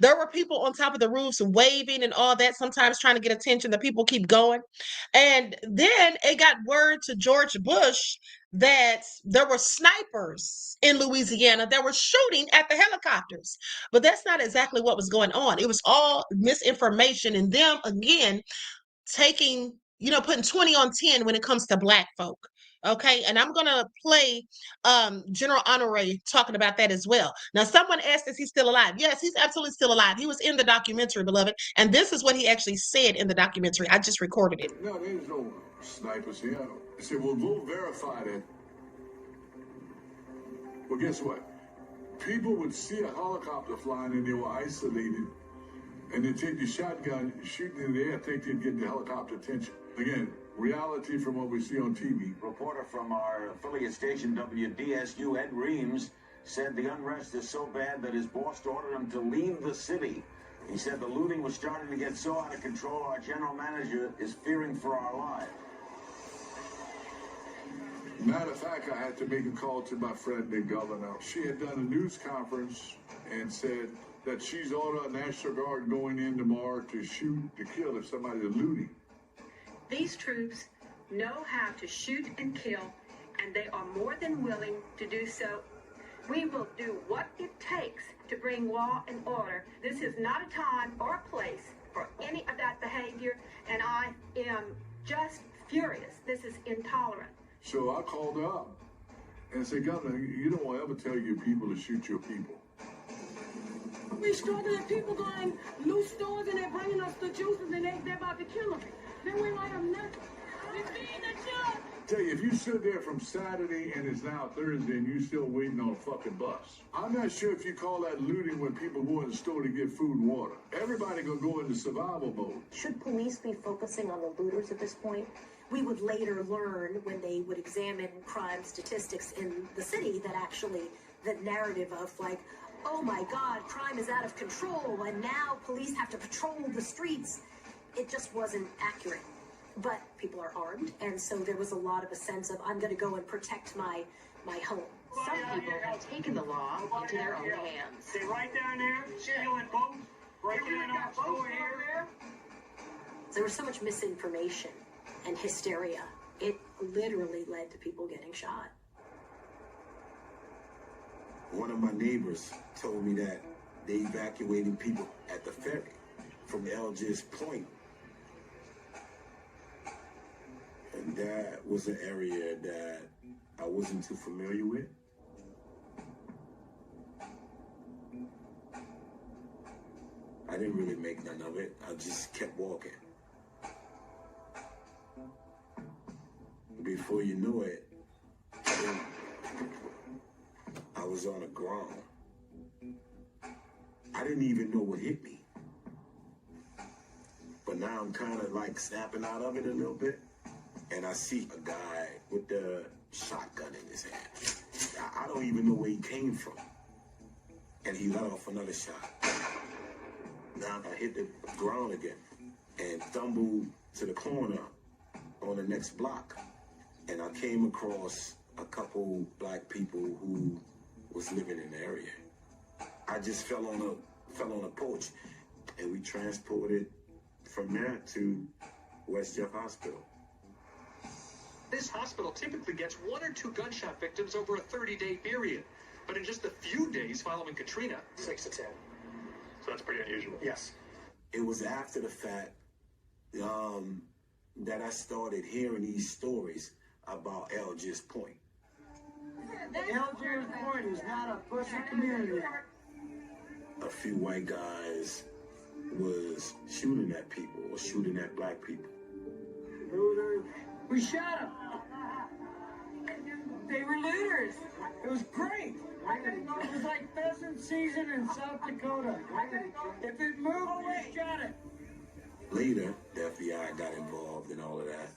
Speaker 2: There were people on top of the roofs waving and all that, sometimes trying to get attention. The people keep going. And then it got word to George Bush that there were snipers in Louisiana that were shooting at the helicopters. But that's not exactly what was going on. It was all misinformation and them, again, taking, putting 20 on 10 when it comes to black folk. Okay, and I'm gonna play General Honore talking about that as well. Now, someone asked, is he still alive? Yes, he's absolutely still alive. He was in the documentary, beloved, and this is what he actually said in the documentary. I just recorded it.
Speaker 8: No, there's no snipers here. I said, well, go verify that. Well, guess what? People would see a helicopter flying and they were isolated, and they take the shotgun, shooting in the air, think they'd get the helicopter attention. Again, reality from what we see on TV.
Speaker 9: Reporter from our affiliate station, WDSU, Ed Reams, said the unrest is so bad that his boss ordered him to leave the city. He said the looting was starting to get so out of control, our general manager is fearing for our lives.
Speaker 8: Matter of fact, I had to make a call to my friend, the governor. She had done a news conference and said that she's ordered a National Guard going in tomorrow to shoot, to kill if somebody's looting.
Speaker 10: These troops know how to shoot and kill, and they are more than willing to do so. We will do what it takes to bring law and order. This is not a time or a place for any of that behavior, and I am just furious. This is intolerant.
Speaker 8: So I called her up and said, Governor, you don't want to ever tell your people to shoot your people.
Speaker 10: We struggling, people going loose stores and they're bringing us the juices and they're about to kill them. Then we like them nothing. We feeding the children.
Speaker 8: Tell you, if you stood there from Saturday and it's now Thursday and you still waiting on a fucking bus, I'm not sure if you call that looting when people go in the store to get food and water. Everybody gonna go into survival mode.
Speaker 11: Should police be focusing on the looters at this point? We would later learn when they would examine crime statistics in the city that actually the narrative of like, oh my God, crime is out of control and now police have to patrol the streets. It just wasn't accurate. But people are armed, and so there was a lot of a sense of, I'm going to go and protect my home.
Speaker 10: Some people have taken the law into their own hands.
Speaker 12: Stay right down there, stealing boats, breaking in our store here.
Speaker 11: There was so much misinformation and hysteria. It literally led to people getting shot.
Speaker 9: One of my neighbors told me that they evacuated people at the ferry from Algiers Point. And that was an area that I wasn't too familiar with. I didn't really make none of it. I just kept walking. Before you knew it, I was on the ground. I didn't even know what hit me. But now I'm kind of like snapping out of it a little bit. And I see a guy with the shotgun in his hand. I don't even know where he came from. And he let off another shot. Now I hit the ground again and stumbled to the corner on the next block. And I came across a couple black people who was living in the area. I just fell on a porch, and we transported from there to West Jeff Hospital.
Speaker 13: This hospital typically gets 1 or 2 gunshot victims over a 30-day period. But in just a few days following Katrina, 6 to 10. So that's pretty unusual. Yes.
Speaker 9: It was after the fact that I started hearing these stories about Algiers Point.
Speaker 12: Algiers Point is not a pussy community.
Speaker 9: A few white guys was shooting at people or shooting at black people.
Speaker 12: We shot them. They were looters. It was great. It was like pheasant season in South Dakota. If it moved, we shot it.
Speaker 9: Later, the FBI got involved in all of that.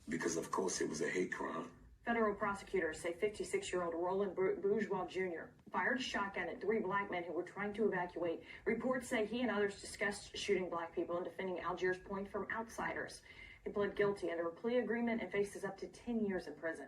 Speaker 9: Because, of course, it was a hate crime.
Speaker 14: Federal prosecutors say 56-year-old Roland Bourgeois Jr. fired a shotgun at 3 black men who were trying to evacuate. Reports say he and others discussed shooting black people and defending Algiers Point from outsiders. He pled guilty under a plea agreement and faces up to 10 years in prison.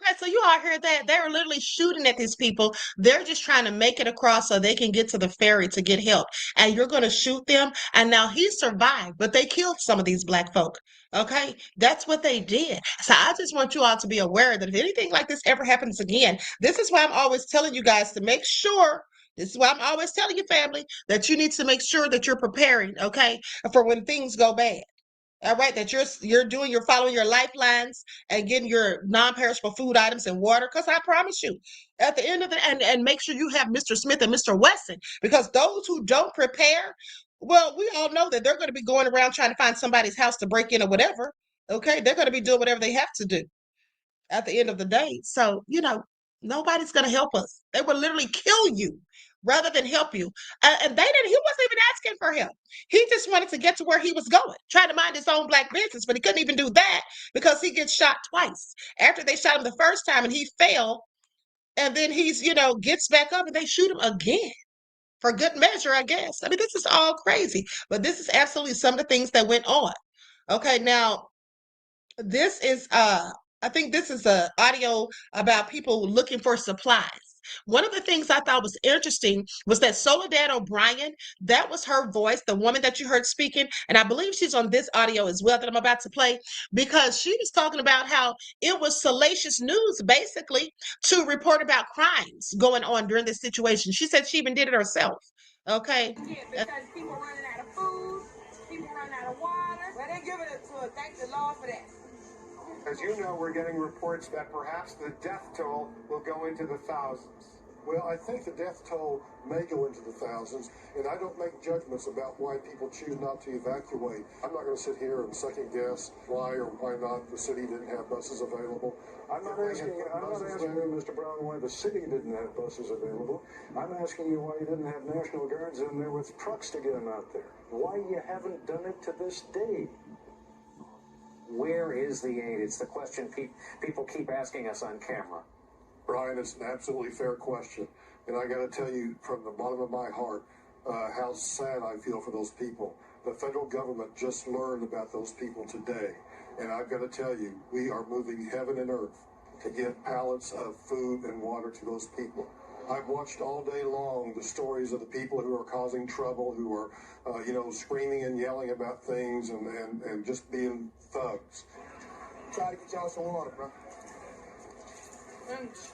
Speaker 2: Okay, so you all heard that? They were literally shooting at these people. They're just trying to make it across so they can get to the ferry to get help. And you're going to shoot them. And now he survived, but they killed some of these black folk. Okay, that's what they did. So I just want you all to be aware that if anything like this ever happens again, this is why I'm always telling you guys to make sure. This is why I'm always telling you, family, that you need to make sure that you're preparing, okay, for when things go bad. All right, that you're following your lifelines and getting your non-perishable food items and water. Because I promise you, at the end of the and make sure you have Mr. Smith and Mr. Wesson, because those who don't prepare, well, we all know that they're going to be going around trying to find somebody's house to break in or whatever. Okay, they're going to be doing whatever they have to do at the end of the day. So, nobody's going to help us. They will literally kill you rather than help you. And he wasn't even asking for help. He just wanted to get to where he was going, trying to mind his own black business, but he couldn't even do that because he gets shot twice. After they shot him the first time and he fell, and then he's, gets back up and they shoot him again. For good measure, I guess. I mean, this is all crazy, but this is absolutely some of the things that went on. Okay, now this is I think this is a audio about people looking for supplies. One of the things I thought was interesting was that Soledad O'Brien, that was her voice, the woman that you heard speaking, and I believe she's on this audio as well that I'm about to play, because she was talking about how it was salacious news, basically, to report about crimes going on during this situation. She said she even did it herself. Okay.
Speaker 15: Yeah, because people running out of food, people running out of water. Well, they're giving it to us. Thank the Lord for that.
Speaker 16: As you know, we're getting reports that perhaps the death toll will go into the thousands.
Speaker 17: Well, I think the death toll may go into the thousands, and I don't make judgments about why people choose not to evacuate. I'm not going to sit here and second guess why or why not the city didn't have buses available.
Speaker 16: I'm not asking you, Mr. Brown, why the city didn't have buses available. I'm asking you why you didn't have National Guards in there with trucks to get them out there. Why you haven't done it to this day.
Speaker 18: Where is the aid? It's the question people keep asking us on camera.
Speaker 17: Brian, it's an absolutely fair question. And I got to tell you from the bottom of my heart how sad I feel for those people. The federal government just learned about those people today. And I've got to tell you, we are moving heaven and earth to get pallets of food and water to those people. I've watched all day long the stories of the people who are causing trouble, who are, screaming and yelling about things and just being thugs. try to get y'all some water, bro.
Speaker 15: Thanks.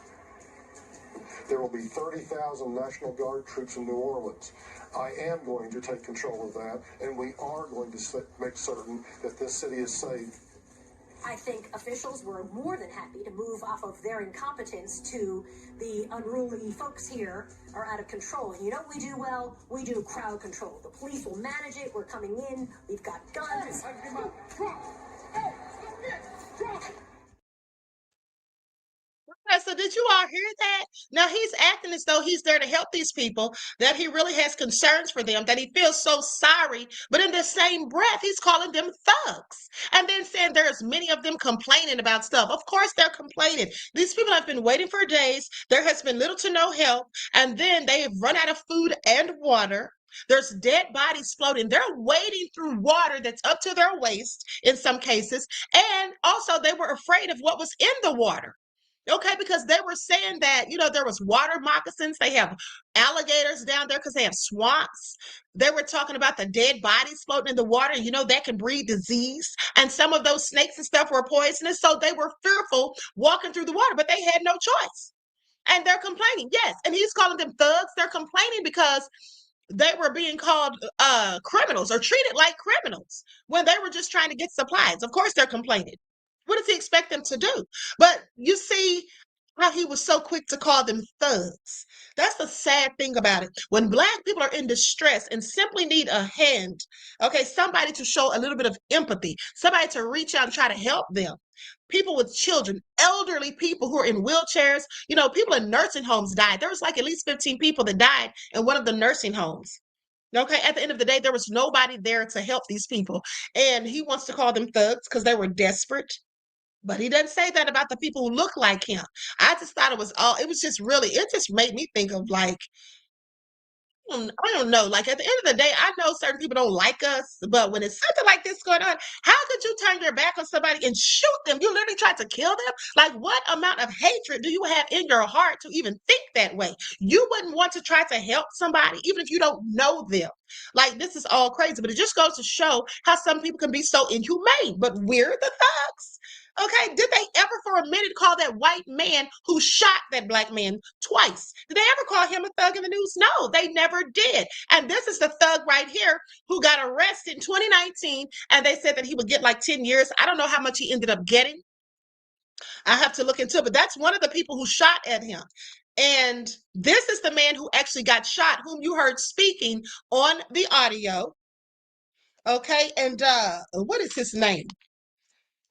Speaker 17: There will be 30,000 National Guard troops in New Orleans. I am going to take control of that, and we are going to make certain that this city is safe.
Speaker 11: I think officials were more than happy to move off of their incompetence to the unruly folks here are out of control. And you know what we do well? We do crowd control. The police will manage it. We're coming in. We've got guns.
Speaker 2: Okay, so did you all hear that? Now he's acting as though he's there to help these people, that he really has concerns for them, that he feels so sorry. But in the same breath, he's calling them thugs. And then saying there's many of them complaining about stuff. Of course they're complaining. These people have been waiting for days. There has been little to no help. And then they've run out of food and water. There's dead bodies floating. They're wading through water that's up to their waist in some cases. And also they were afraid of what was in the water. Okay, because they were saying that, there was water moccasins. They have alligators down there because they have swamps. They were talking about the dead bodies floating in the water. That can breed disease. And some of those snakes and stuff were poisonous. So they were fearful walking through the water, but they had no choice. And they're complaining. Yes. And he's calling them thugs. They're complaining because they were being called criminals or treated like criminals when they were just trying to get supplies. Of course, they're complaining. What does he expect them to do? But you see how he was so quick to call them thugs. That's the sad thing about it. When Black people are in distress and simply need a hand, okay, somebody to show a little bit of empathy, somebody to reach out and try to help them. People with children, elderly people who are in wheelchairs, people in nursing homes died. There was like at least 15 people that died in one of the nursing homes. Okay, at the end of the day, there was nobody there to help these people. And he wants to call them thugs because they were desperate. But he doesn't say that about the people who look like him. I just thought it was just really, it just made me think of like, I don't know. Like at the end of the day, I know certain people don't like us, but when it's something like this going on, how could you turn your back on somebody and shoot them? You literally tried to kill them? Like what amount of hatred do you have in your heart to even think that way? You wouldn't want to try to help somebody, even if you don't know them. Like this is all crazy, but it just goes to show how some people can be so inhumane, but we're the thugs. Okay, did they ever for a minute call that white man who shot that Black man twice? Did they ever call him a thug in the news? No, they never did. And this is the thug right here who got arrested in 2019, and they said that he would get like 10 years. I don't know how much he ended up getting. I have to look into it, but that's one of the people who shot at him. And this is the man who actually got shot, whom you heard speaking on the audio. Okay, and what is his name?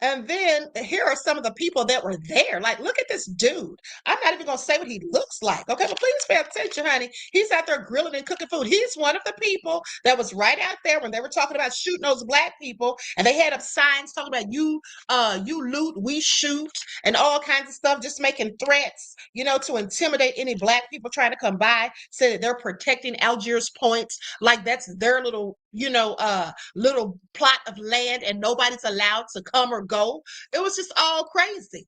Speaker 2: And then here are some of the people that were there. Like, look at this dude. I'm not even going to say what he looks like. Okay, but please pay attention, honey. He's out there grilling and cooking food. He's one of the people that was right out there when they were talking about shooting those Black people. And they had up signs talking about you loot, we shoot, and all kinds of stuff, just making threats, to intimidate any Black people trying to come by, say that they're protecting Algiers Point, like that's their little, little plot of land and nobody's allowed to come or go. It was just all crazy.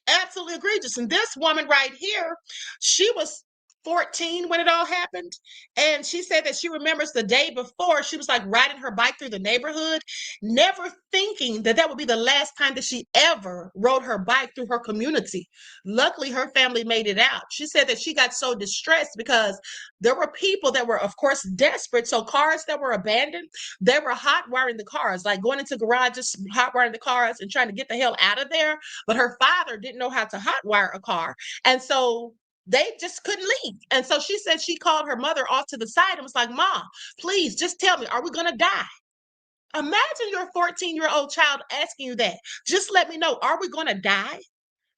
Speaker 2: Absolutely egregious. And this woman right here, she was 14 when it all happened. And she said that she remembers the day before she was like riding her bike through the neighborhood, never thinking that that would be the last time that she ever rode her bike through her community. Luckily, her family made it out. She said that she got so distressed because there were people that were, of course, desperate. So cars that were abandoned, they were hot wiring the cars, like going into garages, hot wiring the cars and trying to get the hell out of there. But her father didn't know how to hot wire a car. And so they just couldn't leave. And so she said she called her mother off to the side and was like, Mom, please just tell me, are we going to die? Imagine your 14-year-old child asking you that. Just let me know, are we going to die?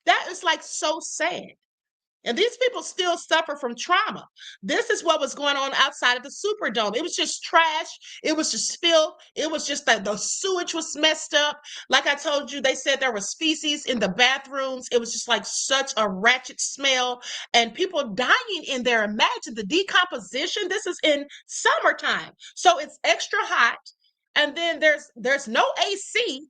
Speaker 2: That is like so sad. And these people still suffer from trauma. This is what was going on outside of the Superdome. It was just trash. It was just filth. It was just that the sewage was messed up. Like I told you, they said there was feces in the bathrooms. It was just like such a ratchet smell and people dying in there. Imagine the decomposition. This is in summertime. So it's extra hot. And then there's no AC.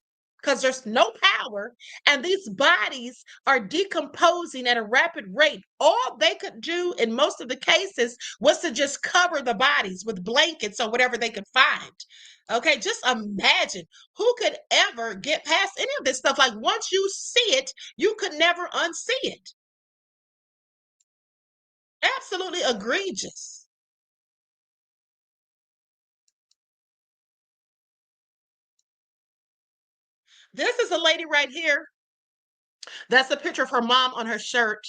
Speaker 2: because there's no power and these bodies are decomposing at a rapid rate. All they could do in most of the cases was to just cover the bodies with blankets or whatever they could find. Okay, just imagine who could ever get past any of this stuff. Like once you see it, you could never unsee it. Absolutely egregious. This is a lady right here. That's a picture of her mom on her shirt.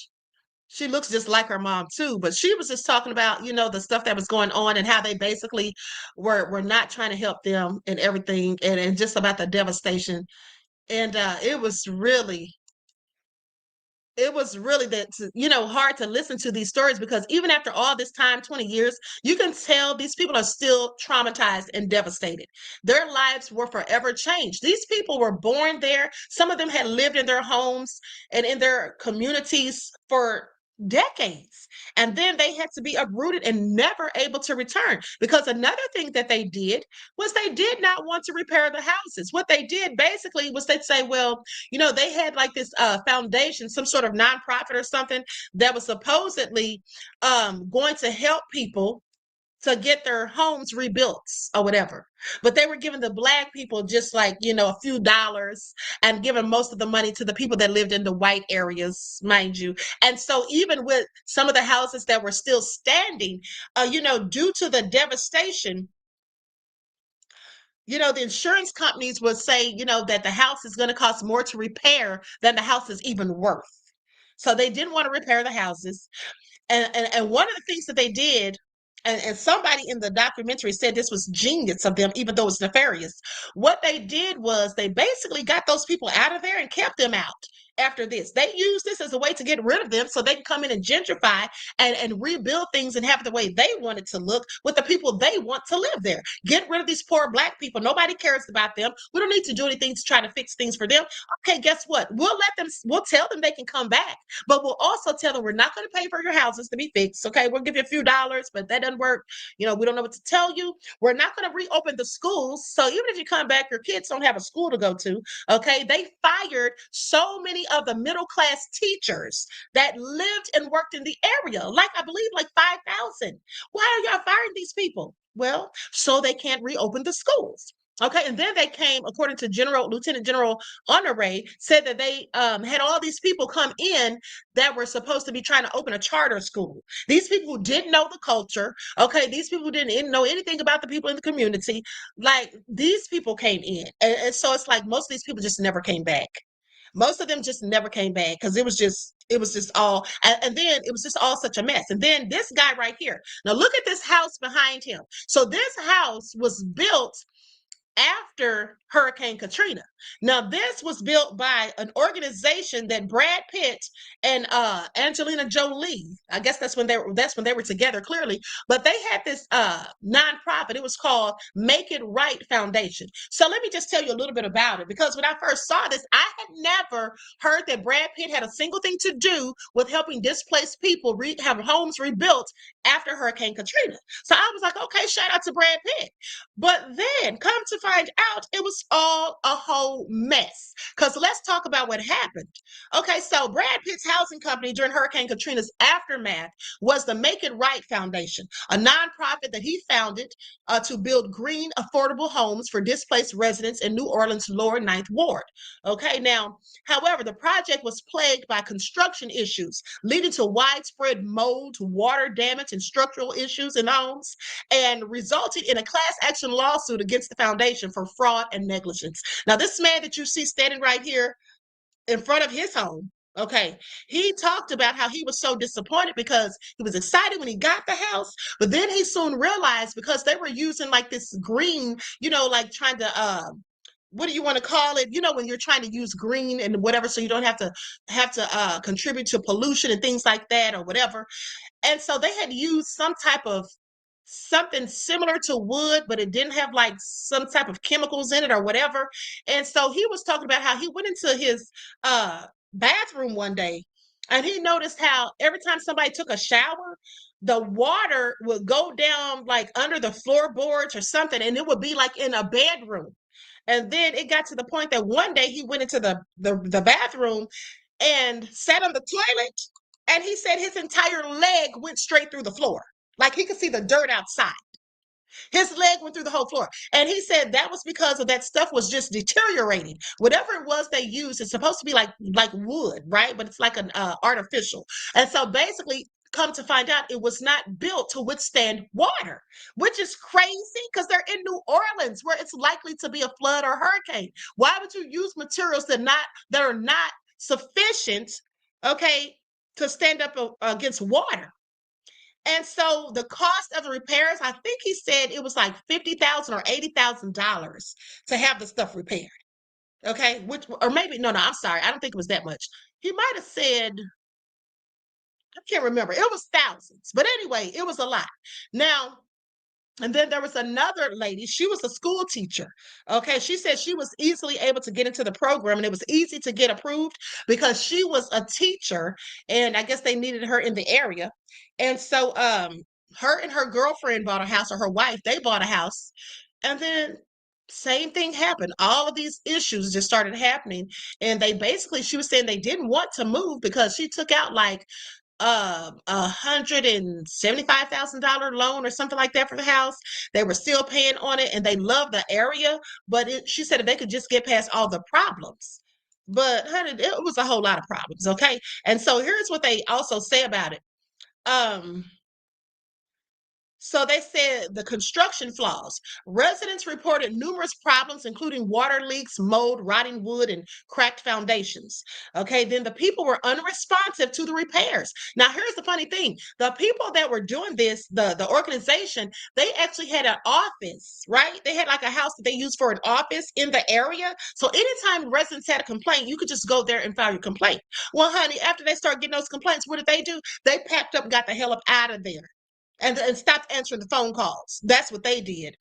Speaker 2: She looks just like her mom too, but she was just talking about, the stuff that was going on and how they basically were not trying to help them and everything, and just about the devastation. And it was really that, hard to listen to these stories, because even after all this time, 20 years, you can tell these people are still traumatized and devastated. Their lives were forever changed. These people were born there. Some of them had lived in their homes and in their communities for decades, and then they had to be uprooted and never able to return, because another thing that they did was they did not want to repair the houses. What they did basically was they'd say, well, they had like this foundation, some sort of nonprofit or something, that was supposedly going to help people to get their homes rebuilt or whatever. But they were giving the Black people just like, a few dollars, and giving most of the money to the people that lived in the white areas, mind you. And so even with some of the houses that were still standing, due to the devastation, the insurance companies would say, that the house is going to cost more to repair than the house is even worth. So they didn't want to repair the houses. And one of the things that they did, and somebody in the documentary said this was genius of them, even though it's nefarious. What they did was they basically got those people out of there and kept them out. After this, they used this as a way to get rid of them so they can come in and gentrify and rebuild things and have it the way they want it to look with the people they want to live there. Get rid of these poor Black people. Nobody cares about them. We don't need to do anything to try to fix things for them. Okay, guess what? We'll tell them they can come back, but we'll also tell them we're not going to pay for your houses to be fixed. Okay, we'll give you a few dollars, but that doesn't work. We don't know what to tell you. We're not going to reopen the schools. So even if you come back, your kids don't have a school to go to. Okay, they fired so many of the middle class teachers that lived and worked in the area, like I believe like 5,000. Why are y'all firing these people? Well, so they can't reopen the schools. Okay, and then they came, according to Lieutenant General Honore, said that they had all these people come in that were supposed to be trying to open a charter school. These people who didn't know the culture, okay, these people who didn't know anything about the people in the community, like these people came in. And so it's like most of these people just never came back. Most of them just never came back because it was just all, and then it was just all such a mess. And then this guy right here, now look at this house behind him. So this house was built after Hurricane Katrina. Now, this was built by an organization that Brad Pitt and Angelina Jolie, I guess that's when they were together, clearly. But they had this nonprofit. It was called Make It Right Foundation. So let me just tell you a little bit about it, because when I first saw this, I had never heard that Brad Pitt had a single thing to do with helping displaced people have homes rebuilt after Hurricane Katrina. So I was like, okay, shout out to Brad Pitt. But then come to find out, it was all a whole mess. Because let's talk about what happened. Okay, so Brad Pitt's housing company during Hurricane Katrina's aftermath was the Make It Right Foundation, a nonprofit that he founded to build green, affordable homes for displaced residents in New Orleans' Lower Ninth Ward. Okay, now, however, the project was plagued by construction issues, leading to widespread mold, water damage, and structural issues in homes, and resulted in a class action lawsuit against the foundation for fraud and negligence. Now, this man that you see standing right here in front of his home, okay, he talked about how he was so disappointed because he was excited when he got the house, but then he soon realized, because they were using like this green, like trying to what do you want to call it? When you're trying to use green and whatever, so you don't have to contribute to pollution and things like that or whatever. And so they had used some type of something similar to wood, but it didn't have like some type of chemicals in it or whatever. And so he was talking about how he went into his bathroom one day And he noticed how every time somebody took a shower, the water would go down like under the floorboards or something, and it would be like in a bedroom. And then it got to the point that one day he went into the bathroom and sat on the toilet, and he said his entire leg went straight through the floor. Like he could see the dirt outside. His leg went through the whole floor. And he said that was because of that stuff was just deteriorating. Whatever it was they used, it's supposed to be like wood, right? But it's like an artificial. And so basically, come to find out, it was not built to withstand water, which is crazy because they're in New Orleans where it's likely to be a flood or hurricane. Why would you use materials that are not sufficient, okay, to stand up against water? And so the cost of the repairs, I think he said it was like $50,000 or $80,000 to have the stuff repaired. Okay, or maybe no, I'm sorry, I don't think it was that much. He might have said, I can't remember. It was thousands, but anyway, it was a lot. Now, and then there was another lady. She was a school teacher. Okay. She said she was easily able to get into the program and it was easy to get approved because she was a teacher and I guess they needed her in the area. And so her and her girlfriend bought a house, or her wife, they bought a house. And then same thing happened. All of these issues just started happening. And she was saying they didn't want to move because she took out like $175,000 loan or something like that for the house. They were still paying on it and they loved the area, but she said if they could just get past all the problems. But honey, it was a whole lot of problems, okay? And so here's what they also say about it. So they said the construction flaws. Residents reported numerous problems, including water leaks, mold, rotting wood, and cracked foundations. Okay, then the people were unresponsive to the repairs. Now, here's the funny thing. The people that were doing this, the organization, they actually had an office, right? They had like a house that they used for an office in the area. So anytime residents had a complaint, you could just go there and file your complaint. Well, honey, after they started getting those complaints, what did they do? They packed up and got the hell up out of there and stopped answering the phone calls. That's what they did.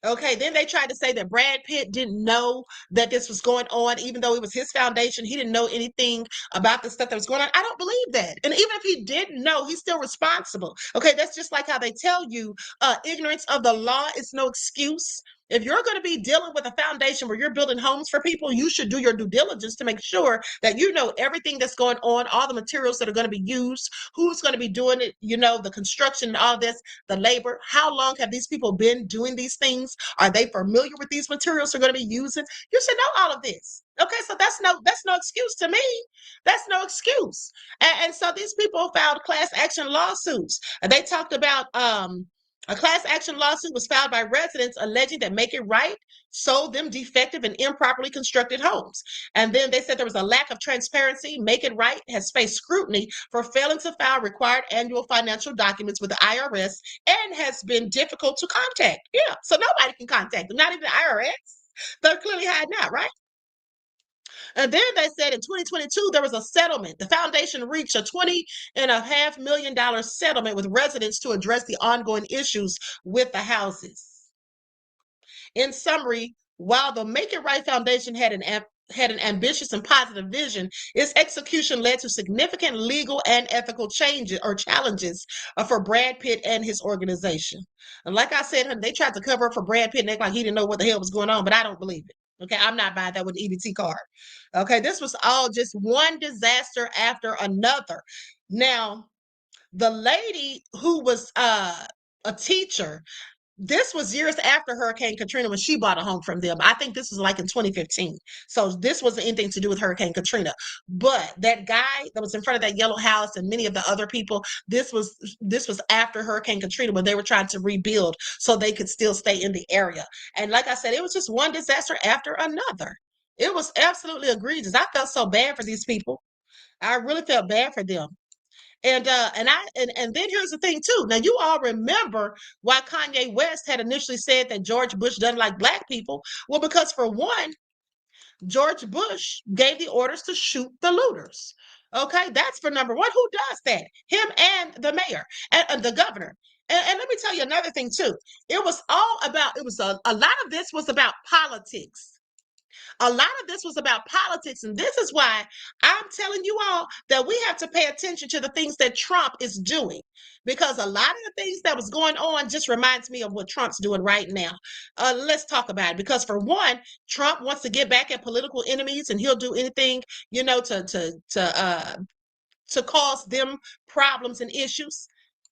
Speaker 2: Okay, then they tried to say that Brad Pitt didn't know that this was going on, even though it was his foundation. He didn't know anything about the stuff that was going on. I don't believe that. And even if he didn't know, he's still responsible. Okay, that's just like how they tell you ignorance of the law is no excuse. If you're going to be dealing with a foundation where you're building homes for people, you should do your due diligence to make sure that you know everything that's going on, all the materials that are going to be used, who's going to be doing it, the construction and all this, the labor. How long have these people been doing these things? Are they familiar with these materials they're going to be using? You should know all of this. Okay, so that's no excuse to me. That's no excuse. And so these people filed class action lawsuits. And they talked about a class action lawsuit was filed by residents alleging that Make It Right sold them defective and improperly constructed homes. And then they said there was a lack of transparency. Make It Right has faced scrutiny for failing to file required annual financial documents with the IRS and has been difficult to contact. Yeah, so nobody can contact them, not even the IRS. They're clearly hiding out, right? And then they said in 2022, there was a settlement. The foundation reached a $20.5 million settlement with residents to address the ongoing issues with the houses. In summary, while the Make It Right Foundation had an ambitious and positive vision, its execution led to significant legal and ethical changes or challenges for Brad Pitt and his organization. And like I said, they tried to cover up for Brad Pitt and act like he didn't know what the hell was going on, but I don't believe it. Okay, I'm not buying that with an EBT card. Okay, this was all just one disaster after another. Now, the lady who was a teacher, this was years after Hurricane Katrina when she bought a home from them. I think this was like in 2015. So this wasn't anything to do with Hurricane Katrina. But that guy that was in front of that yellow house and many of the other people, this was after Hurricane Katrina when they were trying to rebuild so they could still stay in the area. And like I said, it was just one disaster after another. It was absolutely egregious. I felt so bad for these people. I really felt bad for them. And then here's the thing too. Now you all remember why Kanye West had initially said that George Bush doesn't like black people. Well, because for one, George Bush gave the orders to shoot the looters. Okay, that's for number one. Who does that? Him and the mayor and the governor. And let me tell you another thing too. It was all about. It was a lot of this was about politics. A lot of this was about politics, and this is why I'm telling you all that we have to pay attention to the things that Trump is doing, because a lot of the things that was going on just reminds me of what Trump's doing right now. Let's talk about it, because for one, Trump wants to get back at political enemies, and he'll do anything, to cause them problems and issues.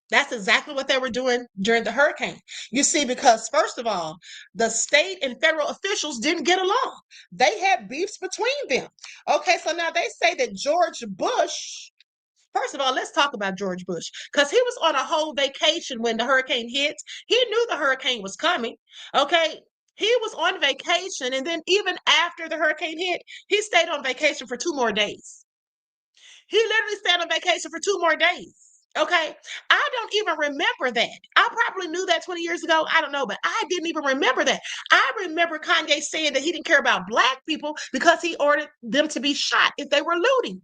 Speaker 2: That's exactly what they were doing during the hurricane. You see, because first of all, the state and federal officials didn't get along. They had beefs between them. Okay, so now they say that George Bush, first of all, let's talk about George Bush, because he was on a whole vacation when the hurricane hit. He knew the hurricane was coming. Okay. He was on vacation, and then even after the hurricane hit, he stayed on vacation for 2 more days. He literally stayed on vacation for 2 more days. Okay. I don't even remember that. I probably knew that 20 years ago. I don't know, but I didn't even remember that. I remember Kanye saying that he didn't care about Black people because he ordered them to be shot if they were looting.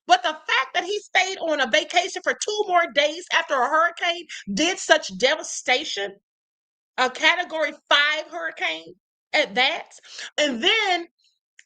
Speaker 2: But the fact that he stayed on a vacation for 2 more days after a hurricane did such devastation, a category 5 hurricane at that, and then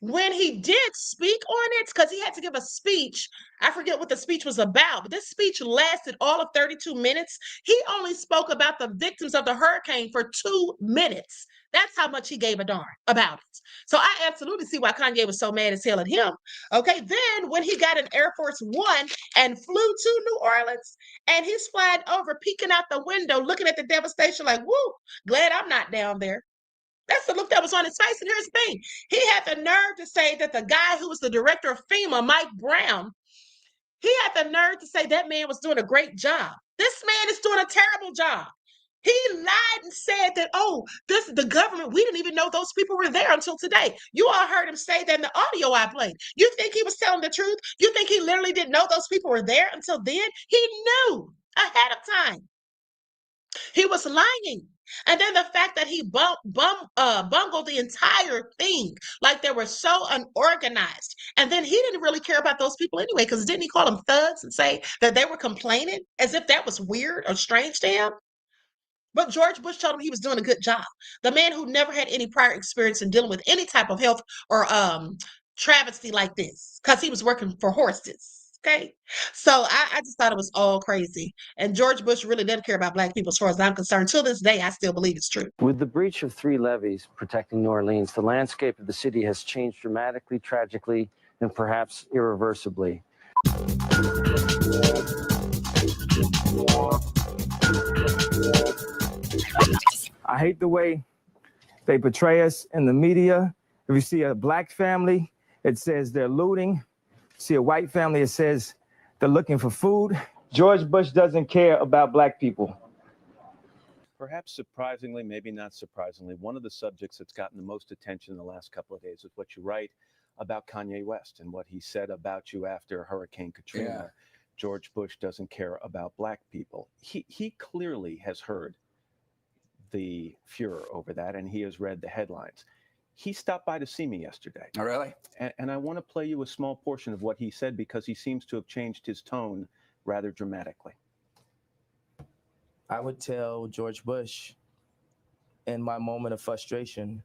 Speaker 2: when he did speak on it, because he had to give a speech, I forget what the speech was about, but this speech lasted all of 32 minutes. He only spoke about the victims of the hurricane for 2 minutes. That's how much he gave a darn about it. So I absolutely see why Kanye was so mad as hell at him. Okay, then when he got in Air Force One and flew to New Orleans, and he's flying over, peeking out the window, looking at the devastation, like, whoo, glad I'm not down there. That's the look that was on his face. And here's the thing. He had the nerve to say that the guy who was the director of FEMA, Mike Brown, he had the nerve to say that man was doing a great job. This man is doing a terrible job. He lied and said that, oh, the government, we didn't even know those people were there until today. You all heard him say that in the audio I played. You think he was telling the truth? You think he literally didn't know those people were there until then? He knew ahead of time. He was lying. And then the fact that he bungled the entire thing, like they were so unorganized. And then he didn't really care about those people anyway, because didn't he call them thugs and say that they were complaining as if that was weird or strange to him? But George Bush told him he was doing a good job. The man who never had any prior experience in dealing with any type of health or travesty like this, because he was working for horses. Okay. So I just thought it was all crazy. And George Bush really didn't care about Black people as far as I'm concerned. Till this day, I still believe it's true.
Speaker 19: With the breach of 3 levees protecting New Orleans, the landscape of the city has changed dramatically, tragically, and perhaps irreversibly.
Speaker 20: I hate the way they portray us in the media. If you see a Black family, it says they're looting. See a white family, it says they're looking for food. George Bush doesn't care about Black people.
Speaker 21: Perhaps surprisingly, maybe not surprisingly, one of the subjects that's gotten the most attention in the last couple of days is what you write about Kanye West and what he said about you after Hurricane Katrina.
Speaker 22: Yeah.
Speaker 21: George Bush doesn't care about Black people. He clearly has heard the furor over that, and he has read the headlines. He stopped by to see me yesterday.
Speaker 22: Oh, really?
Speaker 21: And I want to play you a small portion of what he said, because he seems to have changed his tone rather dramatically.
Speaker 23: I would tell George Bush, in my moment of frustration,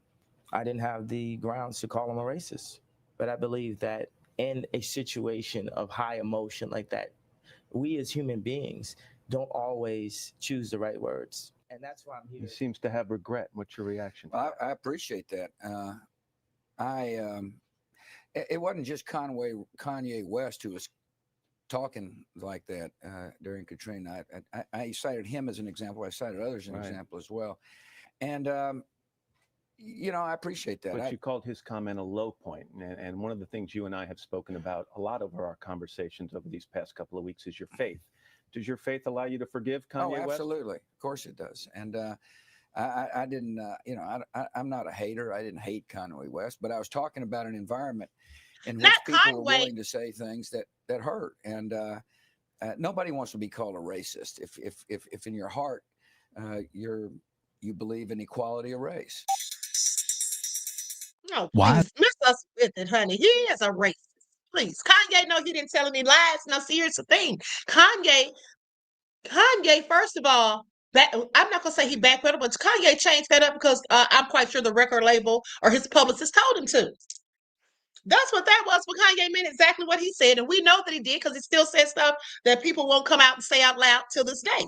Speaker 23: I didn't have the grounds to call him a racist. But I believe that in a situation of high emotion like that, we as human beings don't always choose the right words. And that's why I'm here.
Speaker 21: He seems to have regret. What's your reaction?
Speaker 22: I appreciate that. It wasn't just Kanye West who was talking like that during Katrina. I cited him as an example. I cited others as an example as well. And, I appreciate that.
Speaker 21: But you called his comment a low point. And one of the things you and I have spoken about a lot over our conversations over these past couple of weeks is your faith. Does your faith allow you to forgive Kanye West?
Speaker 22: Oh, absolutely. Of course it does. And I didn't, I'm not a hater. I didn't hate Kanye West, but I was talking about an environment in which people were willing to say things that hurt. And nobody wants to be called a racist if in your heart you believe in equality of race.
Speaker 2: No, please miss us with it, honey. He is a racist. Please. Kanye, no, he didn't tell any lies. Now, see, here's the thing. Kanye, first of all, I'm not gonna say he backpedaled, but Kanye changed that up because I'm quite sure the record label or his publicist told him to. That's what that was. But Kanye meant exactly what he said, and we know that he did because he still said stuff that people won't come out and say out loud till this day.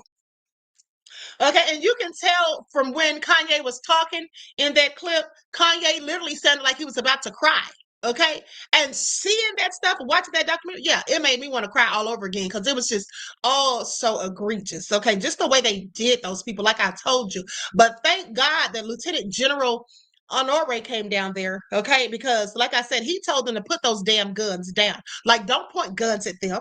Speaker 2: Okay, and you can tell from when Kanye was talking in that clip, Kanye literally sounded like he was about to cry. Okay, and seeing that stuff, watching that documentary, yeah, it made me want to cry all over again because it was just all so egregious. Okay, just the way they did those people, like I told you. But thank God that Lieutenant General Honore came down there. Okay, because like I said, he told them to put those damn guns down. Like, don't point guns at them.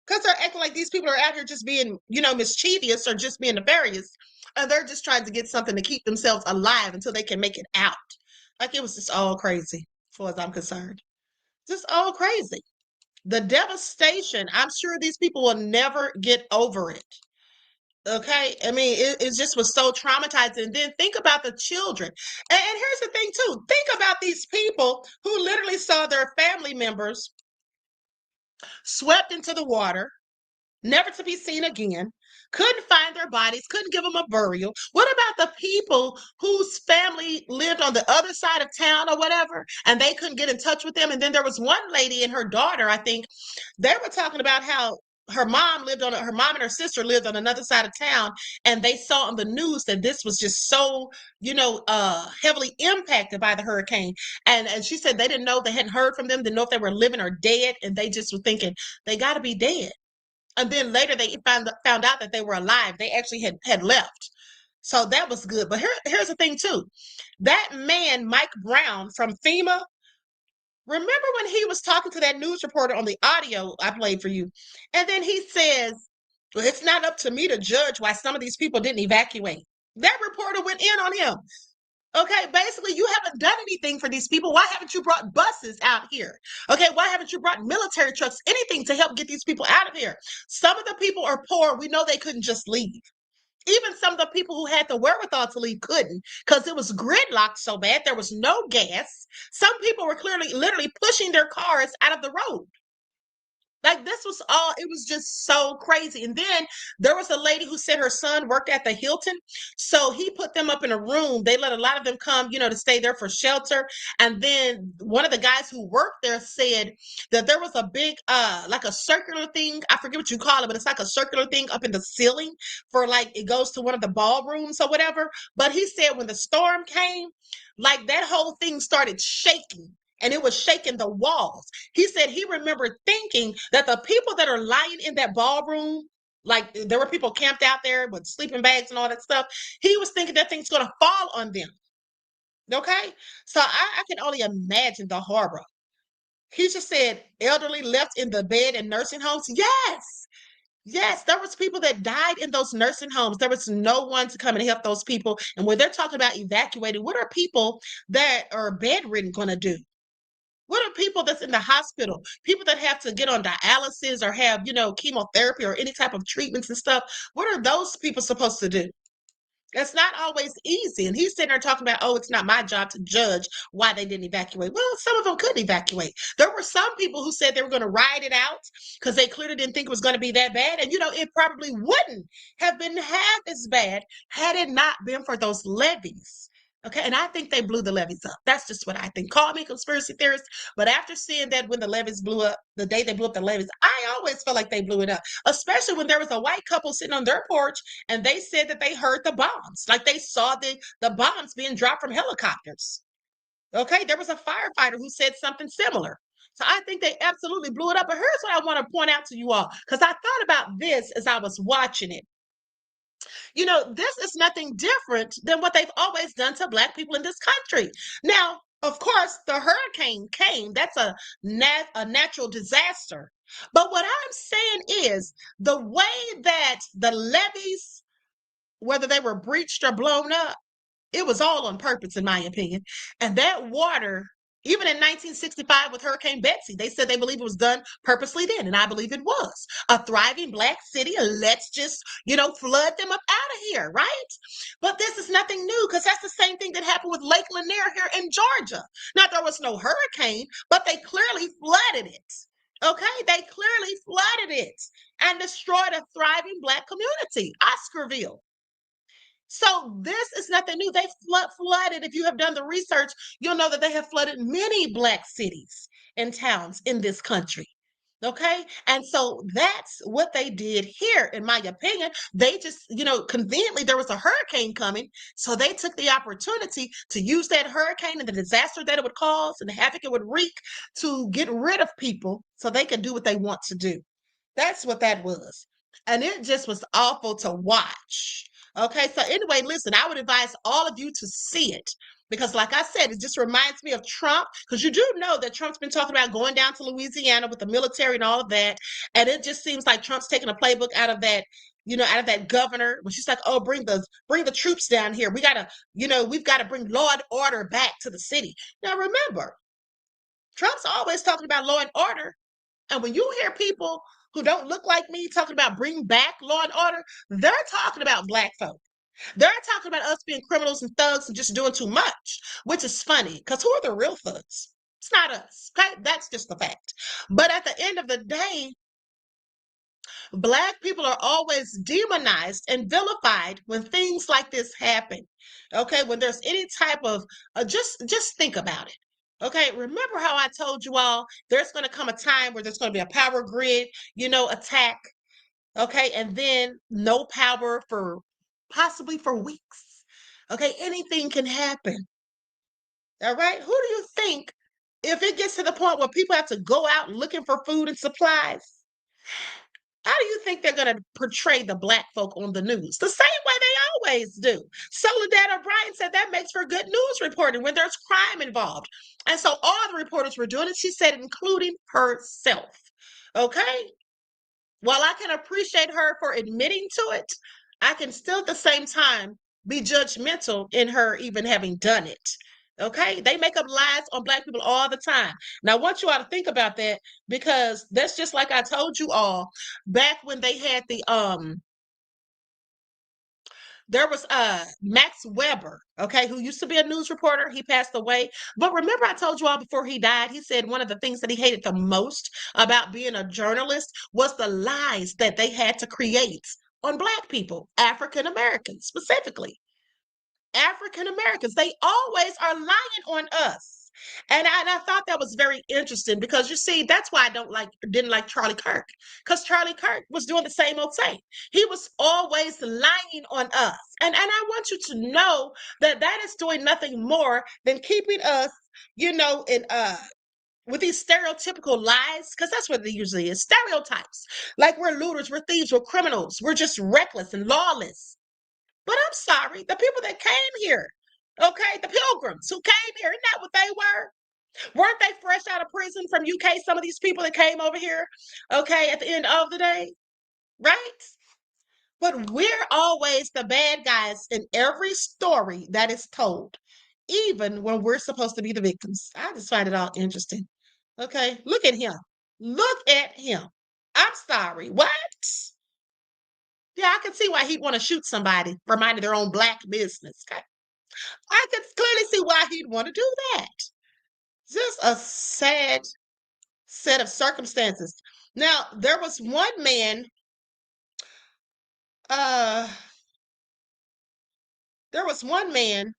Speaker 2: Because they're acting like these people are out here just being, mischievous or just being nefarious. And they're just trying to get something to keep themselves alive until they can make it out. Like, it was just all crazy, as far as I'm concerned. Just all crazy. The devastation, I'm sure these people will never get over it. Okay? I mean, it just was so traumatizing. And then think about the children. And here's the thing, too. Think about these people who literally saw their family members swept into the water, never to be seen again, couldn't find their bodies, couldn't give them a burial. What about the people whose family lived on the other side of town or whatever, and they couldn't get in touch with them? And then there was one lady and her daughter, I think, they were talking about how her mom and her sister lived on another side of town, and they saw on the news that this was just so, heavily impacted by the hurricane. And she said they didn't know, they hadn't heard from them, didn't know if they were living or dead, and they just were thinking they got to be dead. And then later they found out that they were alive. They actually had left. So that was good. But here's the thing too. That man, Mike Brown from FEMA, remember when he was talking to that news reporter on the audio I played for you? And then he says, well, it's not up to me to judge why some of these people didn't evacuate. That reporter went in on him. Okay, basically, you haven't done anything for these people. Why haven't you brought buses out here? Okay, why haven't you brought military trucks, anything to help get these people out of here? Some of the people are poor. We know they couldn't just leave. Even some of the people who had the wherewithal to leave couldn't because it was gridlocked so bad. There was no gas. Some people were literally pushing their cars out of the road. Like, this was all, it was just so crazy. And then there was a lady who said her son worked at the Hilton. So he put them up in a room. They let a lot of them come, to stay there for shelter. And then one of the guys who worked there said that there was a big, like a circular thing. I forget what you call it, but it's like a circular thing up in the ceiling for like, it goes to one of the ballrooms or whatever. But he said when the storm came, like that whole thing started shaking. And it was shaking the walls. He said he remembered thinking that the people that are lying in that ballroom, like there were people camped out there with sleeping bags and all that stuff. He was thinking that thing's going to fall on them. Okay? So I can only imagine the horror. He just said elderly left in the bed in nursing homes. Yes. Yes, there was people that died in those nursing homes. There was no one to come and help those people. And when they're talking about evacuating, what are people that are bedridden going to do? What are people that's in the hospital? People that have to get on dialysis or have, chemotherapy or any type of treatments and stuff. What are those people supposed to do? It's not always easy. And he's sitting there talking about, oh, it's not my job to judge why they didn't evacuate. Well, some of them couldn't evacuate. There were some people who said they were going to ride it out because they clearly didn't think it was going to be that bad. And, it probably wouldn't have been half as bad had it not been for those levees. Okay, and I think they blew the levees up. That's just what I think. Call me conspiracy theorist, but after seeing that when the levees blew up, the day they blew up the levees, I always felt like they blew it up, especially when there was a white couple sitting on their porch and they said that they heard the bombs, like they saw the bombs being dropped from helicopters. Okay, there was a firefighter who said something similar. So I think they absolutely blew it up. But here's what I want to point out to you all, because I thought about this as I was watching it. This is nothing different than what they've always done to Black people in this country. Now, of course, the hurricane came. That's a natural disaster. But what I'm saying is the way that the levees, whether they were breached or blown up, it was all on purpose, in my opinion. And that water, even in 1965 with Hurricane Betsy, they said they believe it was done purposely then. And I believe it was. A thriving Black city, let's just, flood them up out of here, right? But this is nothing new because that's the same thing that happened with Lake Lanier here in Georgia. Now, there was no hurricane, but they clearly flooded it. Okay, they clearly flooded it and destroyed a thriving Black community, Oscarville. So this is nothing new. They flooded. If you have done the research, you'll know that they have flooded many Black cities and towns in this country. Okay. And so that's what they did here, in my opinion. They just, conveniently, there was a hurricane coming. So they took the opportunity to use that hurricane and the disaster that it would cause and the havoc it would wreak to get rid of people so they could do what they want to do. That's what that was. And it just was awful to watch. Okay, so anyway, listen, I would advise all of you to see it because, like I said, it just reminds me of Trump, because you do know that Trump's been talking about going down to Louisiana with the military and all of that. And it just seems like Trump's taking a playbook out of that, out of that governor, when she's like, oh, bring the troops down here. We've got to bring law and order back to the city. Now, remember, Trump's always talking about law and order. And when you hear people who don't look like me talking about bring back law and order, they're talking about Black folk. They're talking about us being criminals and thugs and just doing too much, which is funny because who are the real thugs? It's not us. Okay? That's just the fact. But at the end of the day, Black people are always demonized and vilified when things like this happen. Okay, when there's any type of just think about it. Okay, remember how I told you all there's going to come a time where there's going to be a power grid, attack. Okay, and then no power for possibly for weeks. Okay, anything can happen. All right, who do you think, if it gets to the point where people have to go out looking for food and supplies, how do you think they're going to portray the Black folk on the news? The same way they always do. Soledad O'Brien said that makes for good news reporting when there's crime involved. And so all the reporters were doing it, she said, including herself. Okay? While I can appreciate her for admitting to it, I can still at the same time be judgmental in her even having done it. Okay, they make up lies on Black people all the time. Now, I want you all to think about that, because that's just like I told you all back when they had there was Max Weber, okay, who used to be a news reporter. He passed away. But remember, I told you all before he died, he said one of the things that he hated the most about being a journalist was the lies that they had to create on Black people, African Americans specifically. African Americans, they always are lying on us. And I thought that was very interesting, because you see, that's why I didn't like Charlie Kirk, because Charlie Kirk was doing the same old thing. He was always lying on us. And I want you to know that that is doing nothing more than keeping us, in with these stereotypical lies, because that's what it usually is, stereotypes. Like we're looters, we're thieves, we're criminals, we're just reckless and lawless. But I'm sorry, the people that came here, okay, the pilgrims who came here, isn't that what they were? Weren't they fresh out of prison from UK? Some of these people that came over here, okay, at the end of the day, right? But we're always the bad guys in every story that is told, even when we're supposed to be the victims. I just find it all interesting. Okay, look at him. Look at him. I'm sorry, what? Yeah, I can see why he'd want to shoot somebody for minding their own Black business. Okay? I can clearly see why he'd want to do that. Just a sad set of circumstances. Now, there was one man, there was one man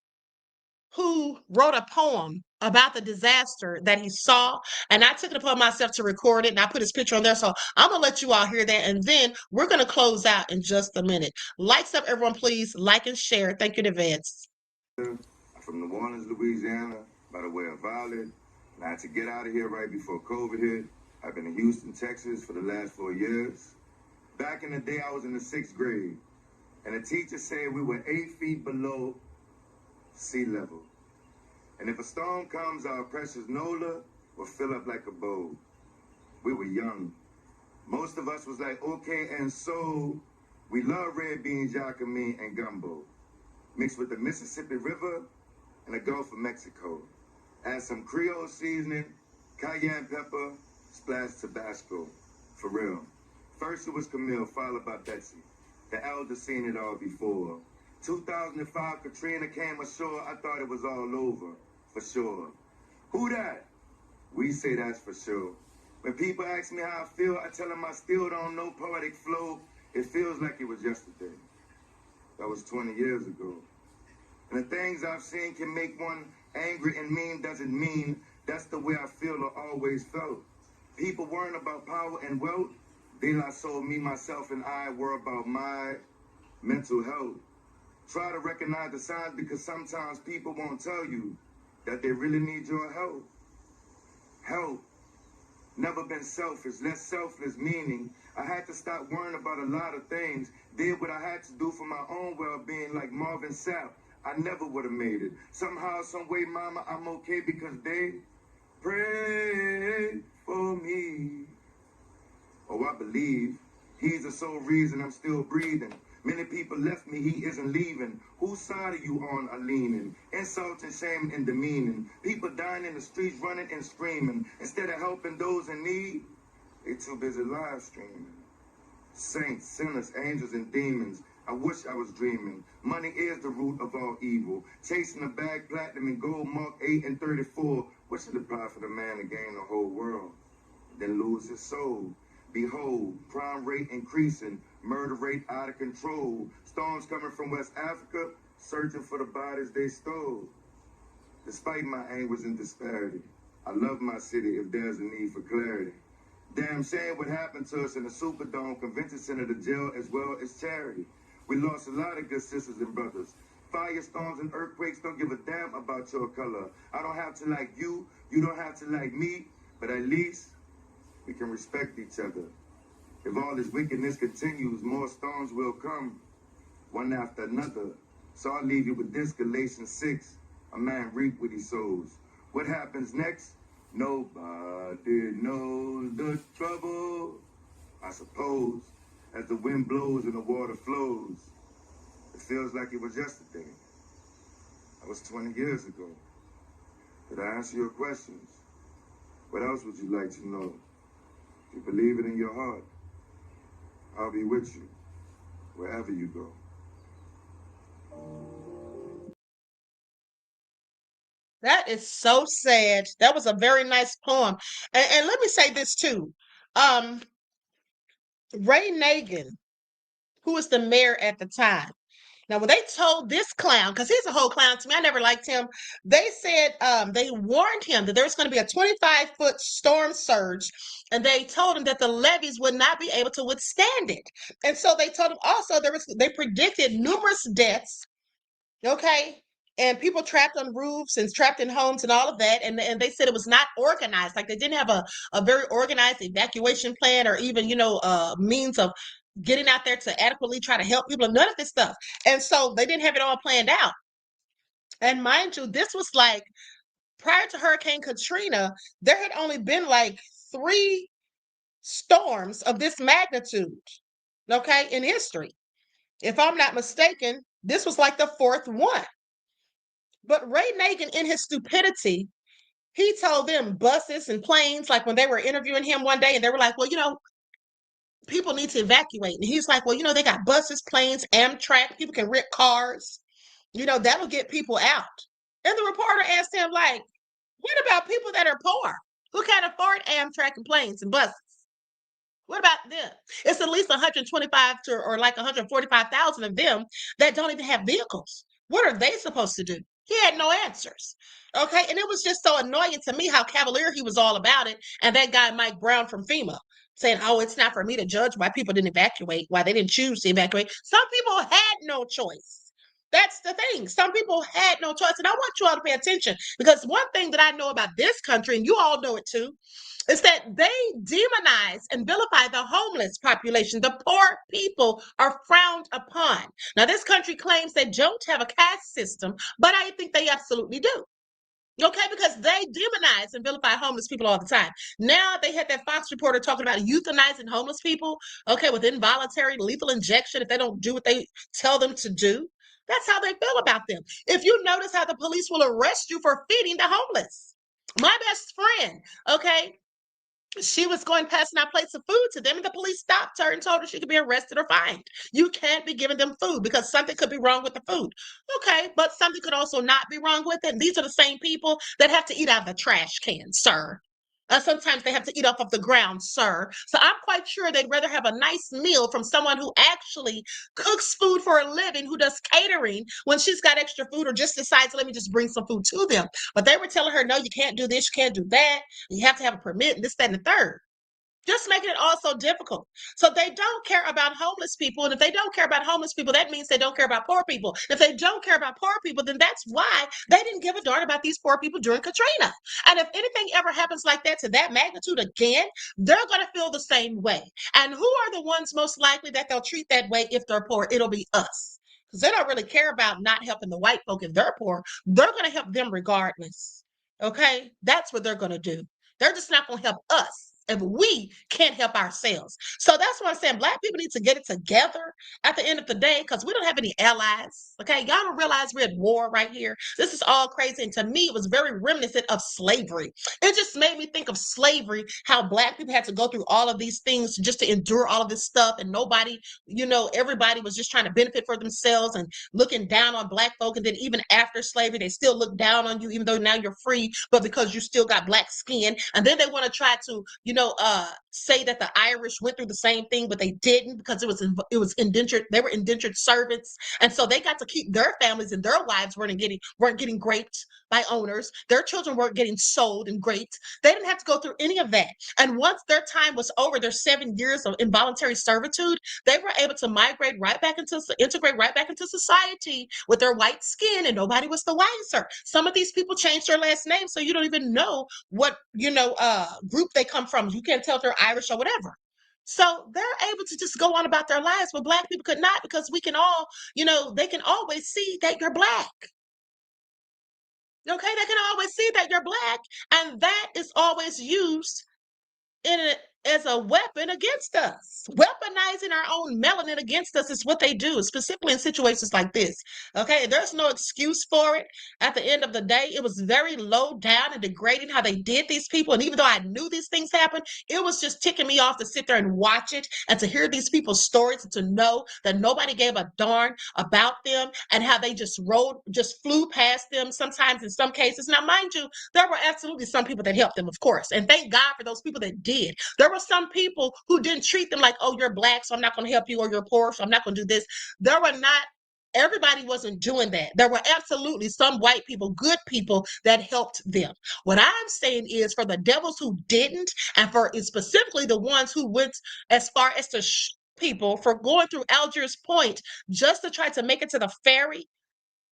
Speaker 2: who wrote a poem about the disaster that he saw, and I took it upon myself to record it, and I put his picture on there. So I'm gonna let you all hear that, and then we're gonna close out in just a minute. Likes up, everyone, please like and share. Thank you in advance.
Speaker 1: From New Orleans, Louisiana, by the way of Violet. And I had to get out of here right before COVID hit. I've been in Houston, Texas for the last 4 years. Back in the day, I was in the 6th grade, and the teacher said we were 8 feet below sea level. And if a storm comes, our precious NOLA will fill up like a bowl. We were young. Most of us was like, okay, and so we love red beans, jacqueline, and gumbo, mixed with the Mississippi River and the Gulf of Mexico. Add some Creole seasoning, cayenne pepper, splash Tabasco. For real. First it was Camille, followed by Betsy. The elder seen it all before. 2005, Katrina came ashore. I thought it was all over, for sure. Who that? We say that's for sure. When people ask me how I feel, I tell them I still don't know poetic flow. It feels like it was yesterday. That was 20 years ago. And the things I've seen can make one angry and mean doesn't mean that's the way I feel or always felt. People worrying about power and wealth, they not so me, myself, and I worry about my mental health. Try to recognize the signs because sometimes people won't tell you that they really need your help. Help. Never been selfish, less selfless, meaning I had to stop worrying about a lot of things, did what I had to do for my own well-being like Marvin Sapp. I never would have made it. Somehow, some way, mama, I'm okay because they prayed for me. Oh, I believe he's the sole reason I'm still breathing. Many people left me, he isn't leaving. Whose side are you on, are leaning? Insulting, shame, and demeaning. People dying in the streets, running and screaming. Instead of helping those in need, they too busy live streaming. Saints, sinners, angels, and demons. I wish I was dreaming. Money is the root of all evil. Chasing a bag, platinum, and gold, Mark 8 and 34. What should it profit for the man to gain the whole world, then lose his soul? Behold, crime rate increasing, murder rate out of control. Storms coming from West Africa, searching for the bodies they stole. Despite my anguish and disparity, I love my city if there's a need for clarity. Damn shame what happened to us in the Superdome, Convention Center, the jail, as well as charity. We lost a lot of good sisters and brothers. Firestorms and earthquakes don't give a damn about your color. I don't have to like you, you don't have to like me, but at least we can respect each other. If all this wickedness continues, more storms will come, one after another. So I'll leave you with this, Galatians 6. A man reap what he sows. What happens next? Nobody knows the trouble, I suppose, as the wind blows and the water flows. It feels like it was yesterday. That was 20 years ago. Did I answer your questions? What else would you like to know? If you believe it in your heart, I'll be with you wherever you go.
Speaker 2: That is so sad. That was a very nice poem. And let me say this too. Ray Nagin, who was the mayor at the time. Now, when they told this clown, because he's a whole clown to me, I never liked him. They said they warned him that there was going to be a 25-foot storm surge, and they told him that the levees would not be able to withstand it. And so they told him also they predicted numerous deaths. Okay. And people trapped on roofs and trapped in homes and all of that. And they said it was not organized. Like they didn't have a very organized evacuation plan or even, means of getting out there to adequately try to help people. None of this stuff. And so they didn't have it all planned out. And mind you, this was like prior to Hurricane Katrina, there had only been like 3 storms of this magnitude, okay, in history. If I'm not mistaken, this was like the 4th one. But Ray Nagin, in his stupidity, he told them buses and planes, like when they were interviewing him one day, and they were like, well, people need to evacuate. And he's like, well, they got buses, planes, Amtrak, people can rent cars. That'll get people out. And the reporter asked him, like, what about people that are poor who can't afford Amtrak and planes and buses? What about them? It's at least 125 or like 145,000 of them that don't even have vehicles. What are they supposed to do? He had no answers. Okay. And it was just so annoying to me how cavalier he was all about it. And that guy, Mike Brown from FEMA, saying, oh, it's not for me to judge why people didn't evacuate, why they didn't choose to evacuate. Some people had no choice. That's the thing. Some people had no choice. And I want you all to pay attention because one thing that I know about this country, and you all know it too, is that they demonize and vilify the homeless population. The poor people are frowned upon. Now, this country claims they don't have a caste system, but I think they absolutely do. Okay, because they demonize and vilify homeless people all the time. Now they had that Fox reporter talking about euthanizing homeless people, okay, with involuntary lethal injection if they don't do what they tell them to do. That's how they feel about them. If you notice how the police will arrest you for feeding the homeless. My best friend, okay, she was passing out plates of food to them, and the police stopped her and told her she could be arrested or fined. You can't be giving them food because something could be wrong with the food. Okay, but something could also not be wrong with it. And these are the same people that have to eat out of the trash can, sir. Sometimes they have to eat off of the ground, sir. So I'm quite sure they'd rather have a nice meal from someone who actually cooks food for a living, who does catering when she's got extra food, or just decides, let me just bring some food to them. But they were telling her, no, you can't do this, you can't do that. You have to have a permit, and this, that, and the third. Just making it all so difficult. So they don't care about homeless people. And if they don't care about homeless people, that means they don't care about poor people. If they don't care about poor people, then that's why they didn't give a darn about these poor people during Katrina. And if anything ever happens like that to that magnitude again, they're going to feel the same way. And who are the ones most likely that they'll treat that way if they're poor? It'll be us. Because they don't really care about not helping the white folk if they're poor. They're going to help them regardless. Okay? That's what they're going to do. They're just not going to help us if we can't help ourselves. So that's what I'm saying. Black people need to get it together at the end of the day, because we don't have any allies. Okay, y'all don't realize we're at war right here. This is all crazy. And to me, it was very reminiscent of slavery. It just made me think of slavery, how Black people had to go through all of these things just to endure all of this stuff. And nobody, everybody was just trying to benefit for themselves and looking down on Black folk. And then even after slavery, they still look down on you, even though now you're free, but because you still got Black skin. And then they want to try to, say that the Irish went through the same thing, but they didn't, because it was indentured. They were indentured servants, and so they got to keep their families, and their wives weren't getting raped by owners. Their children weren't getting sold and raped. They didn't have to go through any of that. And once their time was over, their 7 years of involuntary servitude, they were able to integrate right back into society with their white skin, and nobody was the wiser. Some of these people changed their last name, so you don't even know what group they come from. You can't tell if they're Irish or whatever. So they're able to just go on about their lives, but Black people could not, because we can all, they can always see that you're Black. Okay, they can always see that you're Black, and that is always used as a weapon against us. Weaponizing our own melanin against us is what they do, specifically in situations like this. Okay, there's no excuse for it. At the end of the day, it was very low down and degrading how they did these people. And even though I knew these things happened, it was just ticking me off to sit there and watch it, and to hear these people's stories, and to know that nobody gave a darn about them, and how they just flew past them sometimes in some cases. Now, mind you, there were absolutely some people that helped them, of course. And thank God for those people that did. There were some people who didn't treat them like, oh, you're Black, so I'm not going to help you, or you're poor, so I'm not going to do this. Everybody wasn't doing that. There were absolutely some white people, good people, that helped them. What I'm saying is, for the devils who didn't, and for specifically the ones who went as far as to people for going through Algiers Point just to try to make it to the ferry.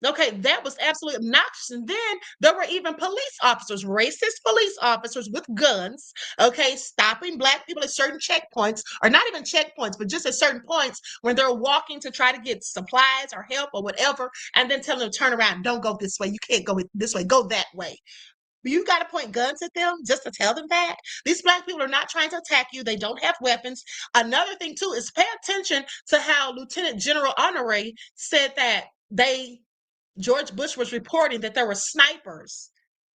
Speaker 2: Okay, that was absolutely obnoxious. And then there were even police officers, racist police officers with guns, okay, stopping Black people at certain checkpoints, or not even checkpoints, but just at certain points when they're walking to try to get supplies or help or whatever, and then telling them to turn around, don't go this way, you can't go this way, go that way. But you got to point guns at them just to tell them that. These Black people are not trying to attack you. They don't have weapons. Another thing, too, is pay attention to how Lieutenant General Honore said that George Bush was reporting that there were snipers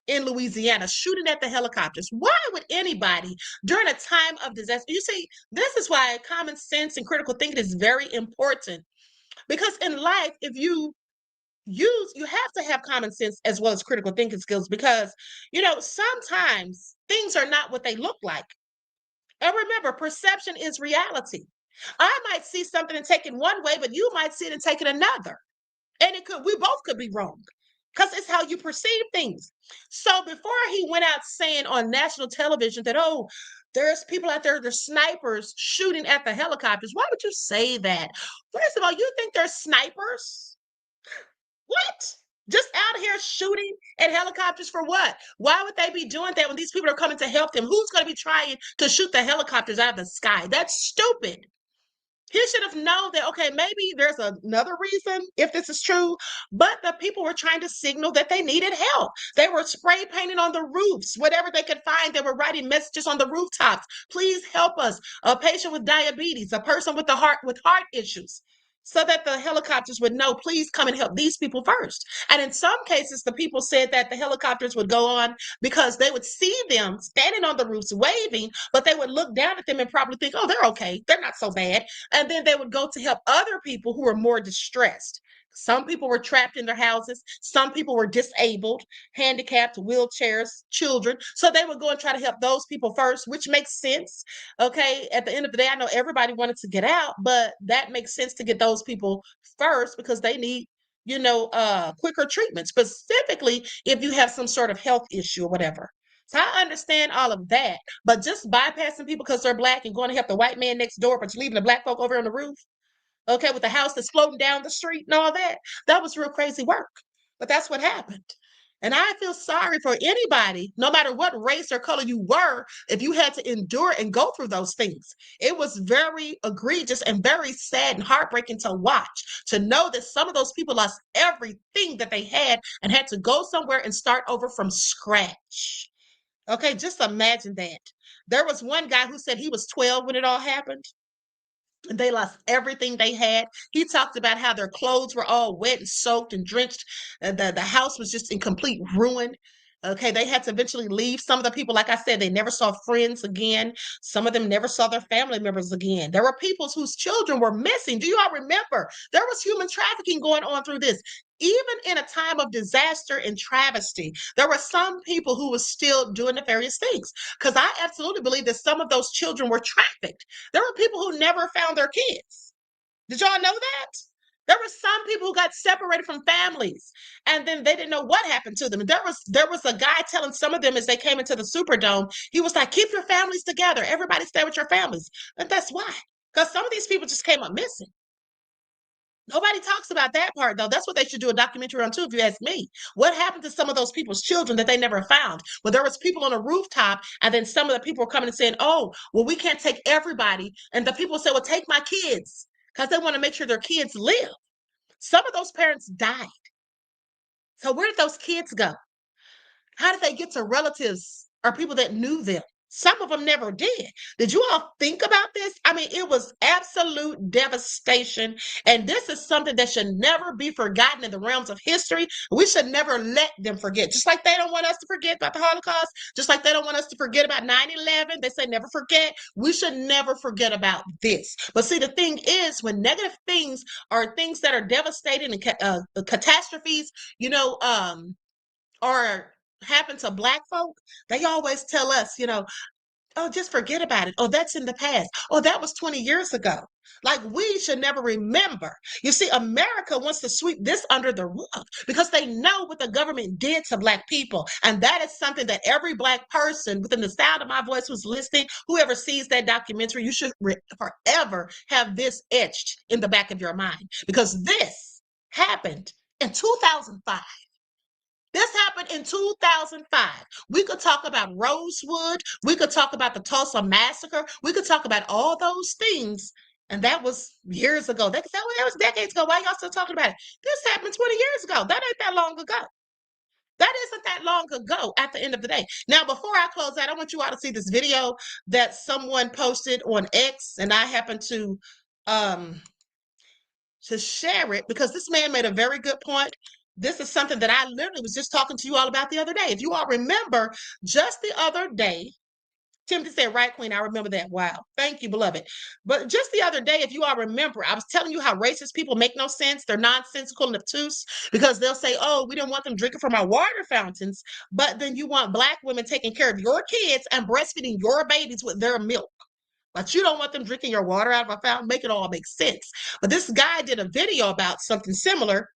Speaker 2: in Louisiana shooting at the helicopters. Why would anybody, during a time of disaster? You see, this is why common sense and critical thinking is very important. Because in life, if you have to have common sense as well as critical thinking skills, because, sometimes things are not what they look like. And remember, perception is reality. I might see something and take it one way, but you might see it and take it another. And we both could be wrong, because it's how you perceive things. So before he went out saying on national television that, oh, there's people out there, there's snipers shooting at the helicopters, why would you say that? First of all, you think they're snipers? What? Just out here shooting at helicopters for what? Why would they be doing that when these people are coming to help them? Who's going to be trying to shoot the helicopters out of the sky? That's stupid. He should have known that, okay, maybe there's another reason if this is true, but the people were trying to signal that they needed help. They were spray painting on the roofs, whatever they could find. They were writing messages on the rooftops. Please help us. A patient with diabetes, a person with heart issues, so that the helicopters would know, please come and help these people first. And in some cases, the people said that the helicopters would go on because they would see them standing on the roofs waving, but they would look down at them and probably think, oh, they're okay. They're not so bad. And then they would go to help other people who are more distressed. Some people were trapped in their houses. Some people were disabled, handicapped, wheelchairs, children. So they would go and try to help those people first, which makes sense. Okay. At the end of the day, I know everybody wanted to get out, but that makes sense to get those people first because they need, quicker treatment, specifically if you have some sort of health issue or whatever. So I understand all of that, but just bypassing people because they're black and going to help the white man next door, but you're leaving the black folk over on the roof, okay, with the house that's floating down the street and all that. That was real crazy work. But that's what happened. And I feel sorry for anybody, no matter what race or color you were, if you had to endure and go through those things. It was very egregious and very sad and heartbreaking to watch, to know that some of those people lost everything that they had and had to go somewhere and start over from scratch. Okay, just imagine that. There was one guy who said he was 12 when it all happened. They lost everything they had. He talked about how their clothes were all wet and soaked and drenched. The house was just in complete ruin. Okay, they had to eventually leave. Some of the people, like I said, they never saw friends again. Some of them never saw their family members again. There were people whose children were missing. Do you all remember? There was human trafficking going on through this. Even in a time of disaster and travesty, there were some people who were still doing nefarious things. Because I absolutely believe that some of those children were trafficked. There were people who never found their kids. Did y'all know that? There were some people who got separated from families, and then they didn't know what happened to them. And there was a guy telling some of them as they came into the Superdome, he was like, keep your families together. Everybody stay with your families. And that's why. Because some of these people just came up missing. Nobody talks about that part, though. That's what they should do a documentary on, too, if you ask me. What happened to some of those people's children that they never found? Well, there was people on a rooftop, and then some of the people were coming and saying, oh, well, we can't take everybody. And the people said, well, take my kids, because they want to make sure their kids live. Some of those parents died. So where did those kids go? How did they get to relatives or people that knew them? Some of them never did. Did you all think about this? I mean, it was absolute devastation. And this is something that should never be forgotten in the realms of history. We should never let them forget. Just like they don't want us to forget about the Holocaust, just like they don't want us to forget about 9/11. They say never forget. We should never forget about this. But see, the thing is, when negative things are things that are devastating and catastrophes, or happen to Black folk, they always tell us, oh, just forget about it. Oh, that's in the past. Oh, that was 20 years ago. Like we should never remember. You see, America wants to sweep this under the rug because they know what the government did to Black people. And that is something that every Black person within the sound of my voice who's listening, whoever sees that documentary, you should forever have this etched in the back of your mind because this happened in 2005. This happened in 2005. We could talk about Rosewood. We could talk about the Tulsa Massacre. We could talk about all those things. And that was years ago. That was decades ago. Why y'all still talking about it? This happened 20 years ago. That ain't that long ago. That isn't that long ago at the end of the day. Now, before I close out, I want you all to see this video that someone posted on X, and I happened to share it because this man made a very good point. This is something that I literally was just talking to you all about the other day. If you all remember, just the other day, Timothy said, right, Queen, I remember that. Wow. Thank you, beloved. But just the other day, if you all remember, I was telling you how racist people make no sense. They're nonsensical and obtuse because they'll say, oh, we don't want them drinking from our water fountains. But then you want Black women taking care of your kids and breastfeeding your babies with their milk. But you don't want them drinking your water out of a fountain. Make it all make sense. But this guy did a video about something similar.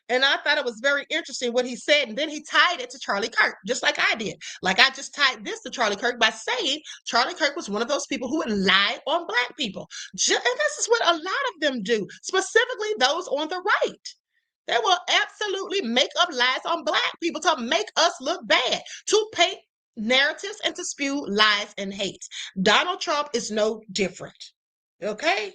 Speaker 2: And I thought it was very interesting what he said. And then he tied it to Charlie Kirk, just like I did. Like I just tied this to Charlie Kirk by saying Charlie Kirk was one of those people who would lie on Black people. And this is what a lot of them do, specifically those on the right. They will absolutely make up lies on Black people to make us look bad, to paint narratives and to spew lies and hate. Donald Trump is no different. Okay?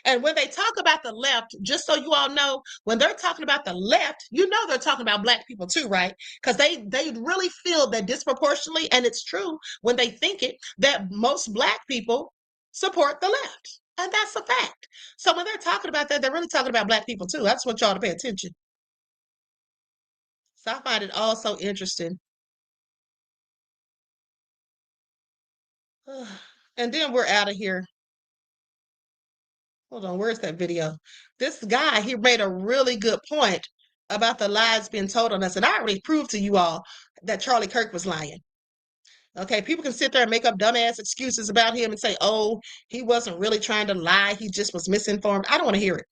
Speaker 2: And when they talk about the left, just so you all know, when they're talking about the left, you know they're talking about Black people too, right? Because they really feel that disproportionately, and it's true when they think it, that most Black people support the left. And that's a fact. So when they're talking about that, they're really talking about Black people too. I just want y'all to pay attention. So I find it all so interesting. And then we're out of here. Hold on, where's that video? This guy, he made a really good point about the lies being told on us. And I already proved to you all that Charlie Kirk was lying. Okay, people can sit there and make up dumbass excuses about him and say, oh, he wasn't really trying to lie. He just was misinformed. I don't want to hear it.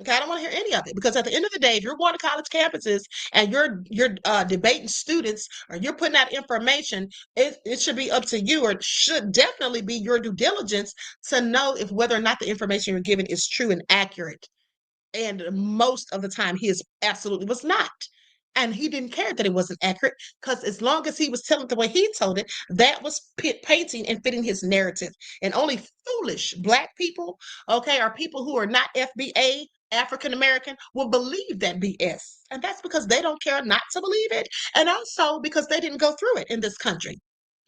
Speaker 2: Okay, I don't want to hear any of it, because at the end of the day, if you're going to college campuses and you're debating students or you're putting out information, it should be up to you, or it should definitely be your due diligence to know if whether or not the information you're giving is true and accurate. And most of the time, he absolutely was not. And he didn't care that it wasn't accurate, because as long as he was telling it the way he told it, that was painting and fitting his narrative. And only foolish Black people, okay, or people who are not FBA, African American, will believe that BS. And that's because they don't care not to believe it. And also because they didn't go through it in this country.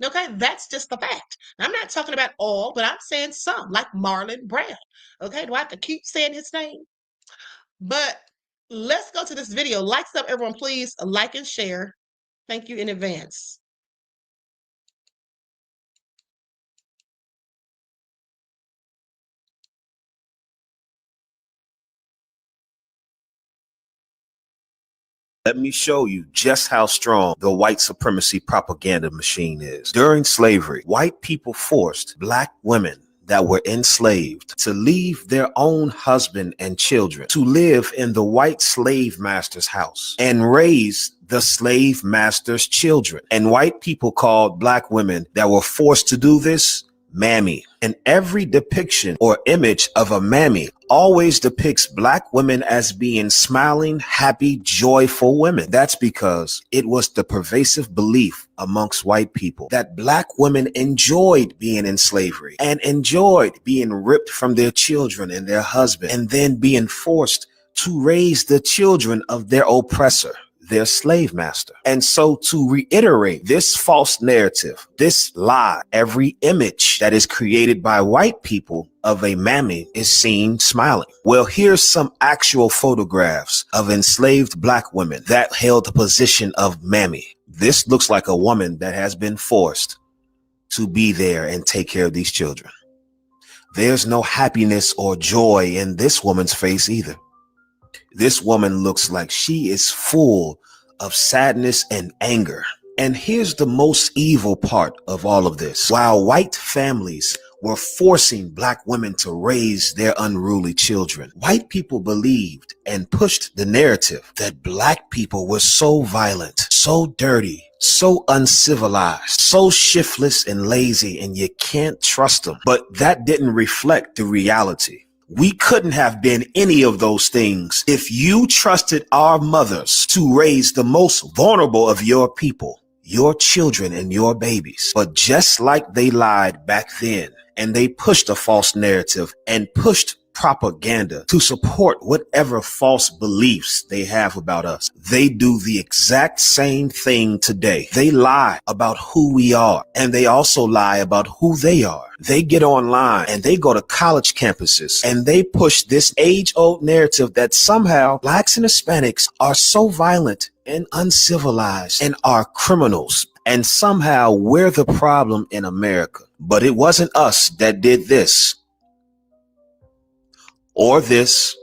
Speaker 2: Okay, that's just the fact. I'm not talking about all, but I'm saying some, like Marlon Brown. Okay, do I have to keep saying his name? But let's go to this video. Likes up, everyone, please. Like and share. Thank you in advance.
Speaker 3: Let me show you just how strong the white supremacy propaganda machine is. During slavery, white people forced Black women that were enslaved to leave their own husband and children to live in the white slave master's house and raise the slave master's children. And white people called Black women that were forced to do this mammy. And every depiction or image of a mammy always depicts Black women as being smiling, happy, joyful women. That's because it was the pervasive belief amongst white people that Black women enjoyed being in slavery and enjoyed being ripped from their children and their husband, and then being forced to raise the children of their oppressor, their slave master. And so, to reiterate this false narrative, this lie, every image that is created by white people of a mammy is seen smiling. Well, here's some actual photographs of enslaved Black women that held the position of mammy. This looks like a woman that has been forced to be there and take care of these children. There's no happiness or joy in this woman's face either. This woman looks like she is full of sadness and anger. And here's the most evil part of all of this. While white families were forcing Black women to raise their unruly children, white people believed and pushed the narrative that Black people were so violent, so dirty, so uncivilized, so shiftless and lazy, and you can't trust them. But that didn't reflect the reality. We couldn't have been any of those things if you trusted our mothers to raise the most vulnerable of your people, your children and your babies. But just like they lied back then, and they pushed a false narrative and pushed propaganda to support whatever false beliefs they have about us, they do the exact same thing today. They lie about who we are, and they also lie about who they are. They get online and they go to college campuses and they push this age-old narrative that somehow Blacks and Hispanics are so violent and uncivilized and are criminals, and somehow we're the problem in America. But it wasn't us that did this or this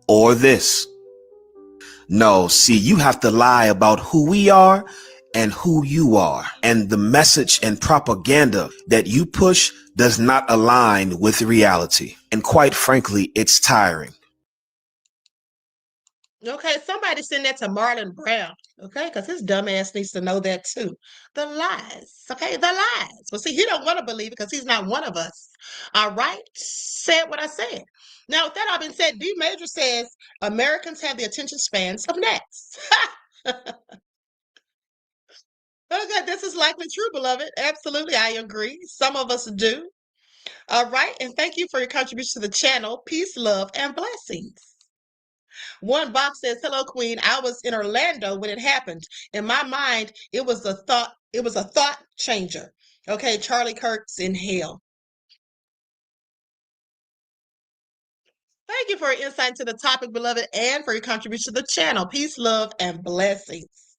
Speaker 3: or this. No, see, you have to lie about who we are and who you are. And the message and propaganda that you push does not align with reality. And quite frankly, it's tiring.
Speaker 2: Okay, somebody send that to Marlon Brown, okay? Because his dumb ass needs to know that too. The lies, okay? The lies. Well, see, he don't want to believe it because he's not one of us. All right? Said what I said. Now, with that all been said, D Major says Americans have the attention spans of gnats. Okay, this is likely true, beloved. Absolutely, I agree. Some of us do. All right, and thank you for your contribution to the channel. Peace, love, and blessings. One box says, "Hello, Queen. I was in Orlando when it happened. In my mind, it was a thought changer. Okay, Charlie Kirk's in hell." Thank you for your insight to the topic, beloved, and for your contribution to the channel. Peace, love, and blessings.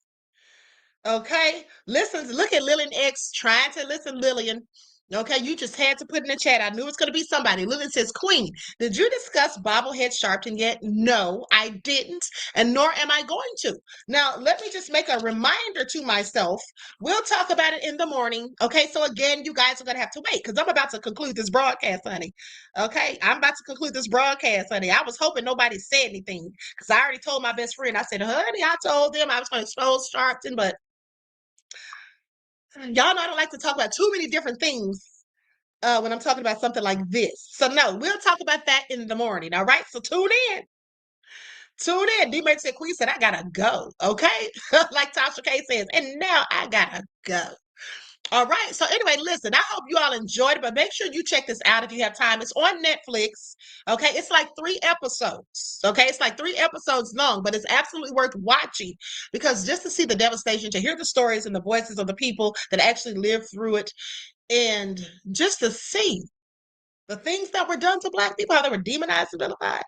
Speaker 2: Okay, listen, look at Lillian X trying to listen, Lillian. Okay, you just had to put in the chat. I knew it was going to be somebody. Lillian says, Queen, did you discuss bobblehead Sharpton yet? No, I didn't, and nor am I going to. Now, let me just make a reminder to myself. We'll talk about it in the morning. Okay, so again, you guys are going to have to wait because I'm about to conclude this broadcast, honey. Okay, I'm about to conclude this broadcast, honey. I was hoping nobody said anything because I already told my best friend. I said, honey, I told them I was going to expose Sharpton, but y'all know I don't like to talk about too many different things when I'm talking about something like this. So no, we'll talk about that in the morning. All right. So tune in. Tune in. D-Mac said, Queen said, I gotta go. Okay. Like Tasha K says, and now I gotta go. All right. So anyway, listen, I hope you all enjoyed it, but make sure you check this out if you have time. It's on Netflix. Okay. It's like 3 episodes. Okay. It's like 3 episodes long, but it's absolutely worth watching because just to see the devastation, to hear the stories and the voices of the people that actually lived through it, and just to see the things that were done to Black people, how they were demonized and vilified,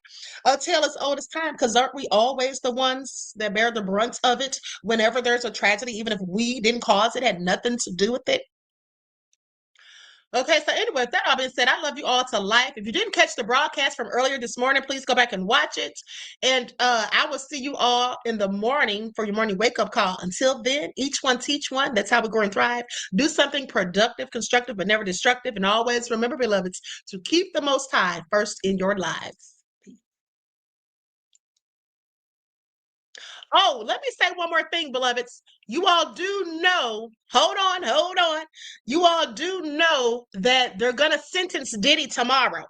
Speaker 2: a tale as old as time, because aren't we always the ones that bear the brunt of it whenever there's a tragedy, even if we didn't cause it, had nothing to do with it? Okay, so anyway, with that all being said, I love you all to life. If you didn't catch the broadcast from earlier this morning, please go back and watch it. And I will see you all in the morning for your morning wake-up call. Until then, each one teach one. That's how we grow and thrive. Do something productive, constructive, but never destructive. And always remember, beloveds, to keep the Most High first in your lives. Oh, let me say one more thing, beloveds. You all do know, hold on. You all do know that they're going to sentence Diddy tomorrow.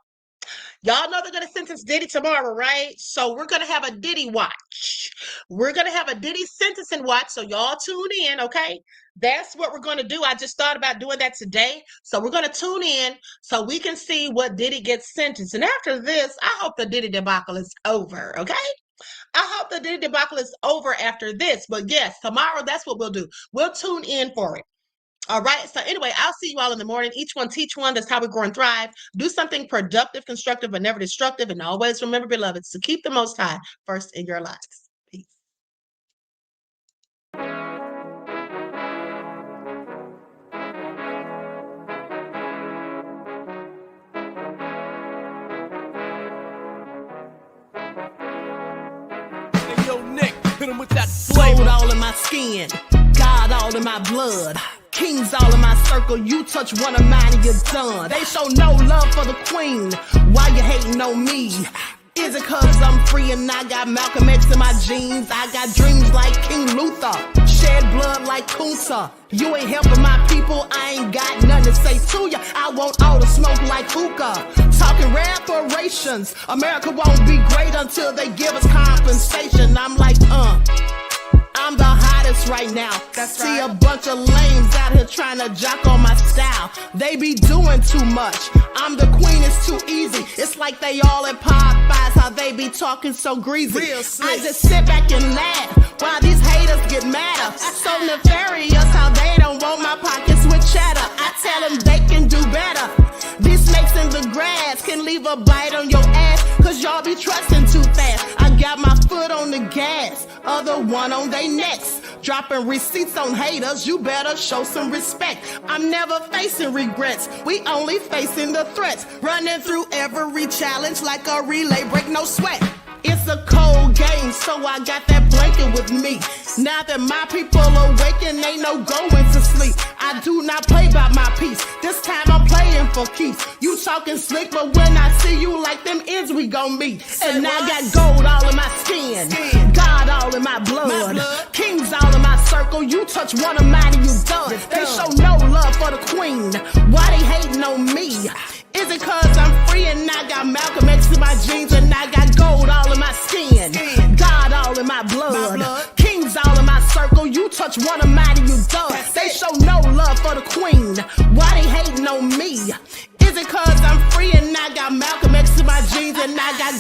Speaker 2: Y'all know they're going to sentence Diddy tomorrow, right? So we're going to have a Diddy watch. We're going to have a Diddy sentencing watch. So y'all tune in, okay? That's what we're going to do. I just thought about doing that today. So we're going to tune in so we can see what Diddy gets sentenced. And after this, I hope the Diddy debacle is over, okay? I hope the Diddy debacle is over after this. But yes, tomorrow, that's what we'll do. We'll tune in for it. All right. So anyway, I'll see you all in the morning. Each one teach one. That's how we grow and thrive. Do something productive, constructive, but never destructive. And always remember, beloveds, to keep the Most High first in your lives. Peace.
Speaker 4: Hit him with that flavor. All in my skin, God all in my blood, kings all in my circle. You touch one of mine and you're done. They show no love for the queen. Why you hating on me? Is it cause I'm free and I got Malcolm X in my jeans? I got dreams like King Luther, shed blood like Kunsa. You ain't helping my people, I ain't got nothing to say to ya. I want all the smoke like hookah. Talking reparations, America won't be great until they give us compensation. I'm like, I'm the hottest right now. That's See right. A bunch of lames out here trying to jock on my style. They be doing too much. I'm the queen, it's too easy. It's like they all in Popeyes, how they be talking so greasy. I just sit back and laugh while these haters get madder. So nefarious how they don't want my pockets with cheddar. I tell them they can do better. These snakes in the grass can leave a bite on your ass, cause y'all be trusting too fast. I got my foot on the gas, other one on they necks. Dropping receipts on haters, you better show some respect. I'm never facing regrets, we only facing the threats. Running through every challenge like a relay, break no sweat. It's a cold game, so I got that blanket with me. Now that my people awaken, ain't no going to sleep. I do not play by my piece, this time I'm playing for keeps. You talking slick, but when I see you like them ends, we gon' meet. And I got gold all in my skin, God all in my blood, kings all in my circle. You touch one of mine and you done. They show no love for the queen. Why they hating on me? Is it cause I'm free and I got Malcolm X in my jeans and I got gold all in my skin, God all in my blood, kings all in my circle. You touch one of mine and you done. They show no love for the queen. Why they hating on me? Is it cause I'm free and I got Malcolm X in my jeans and I got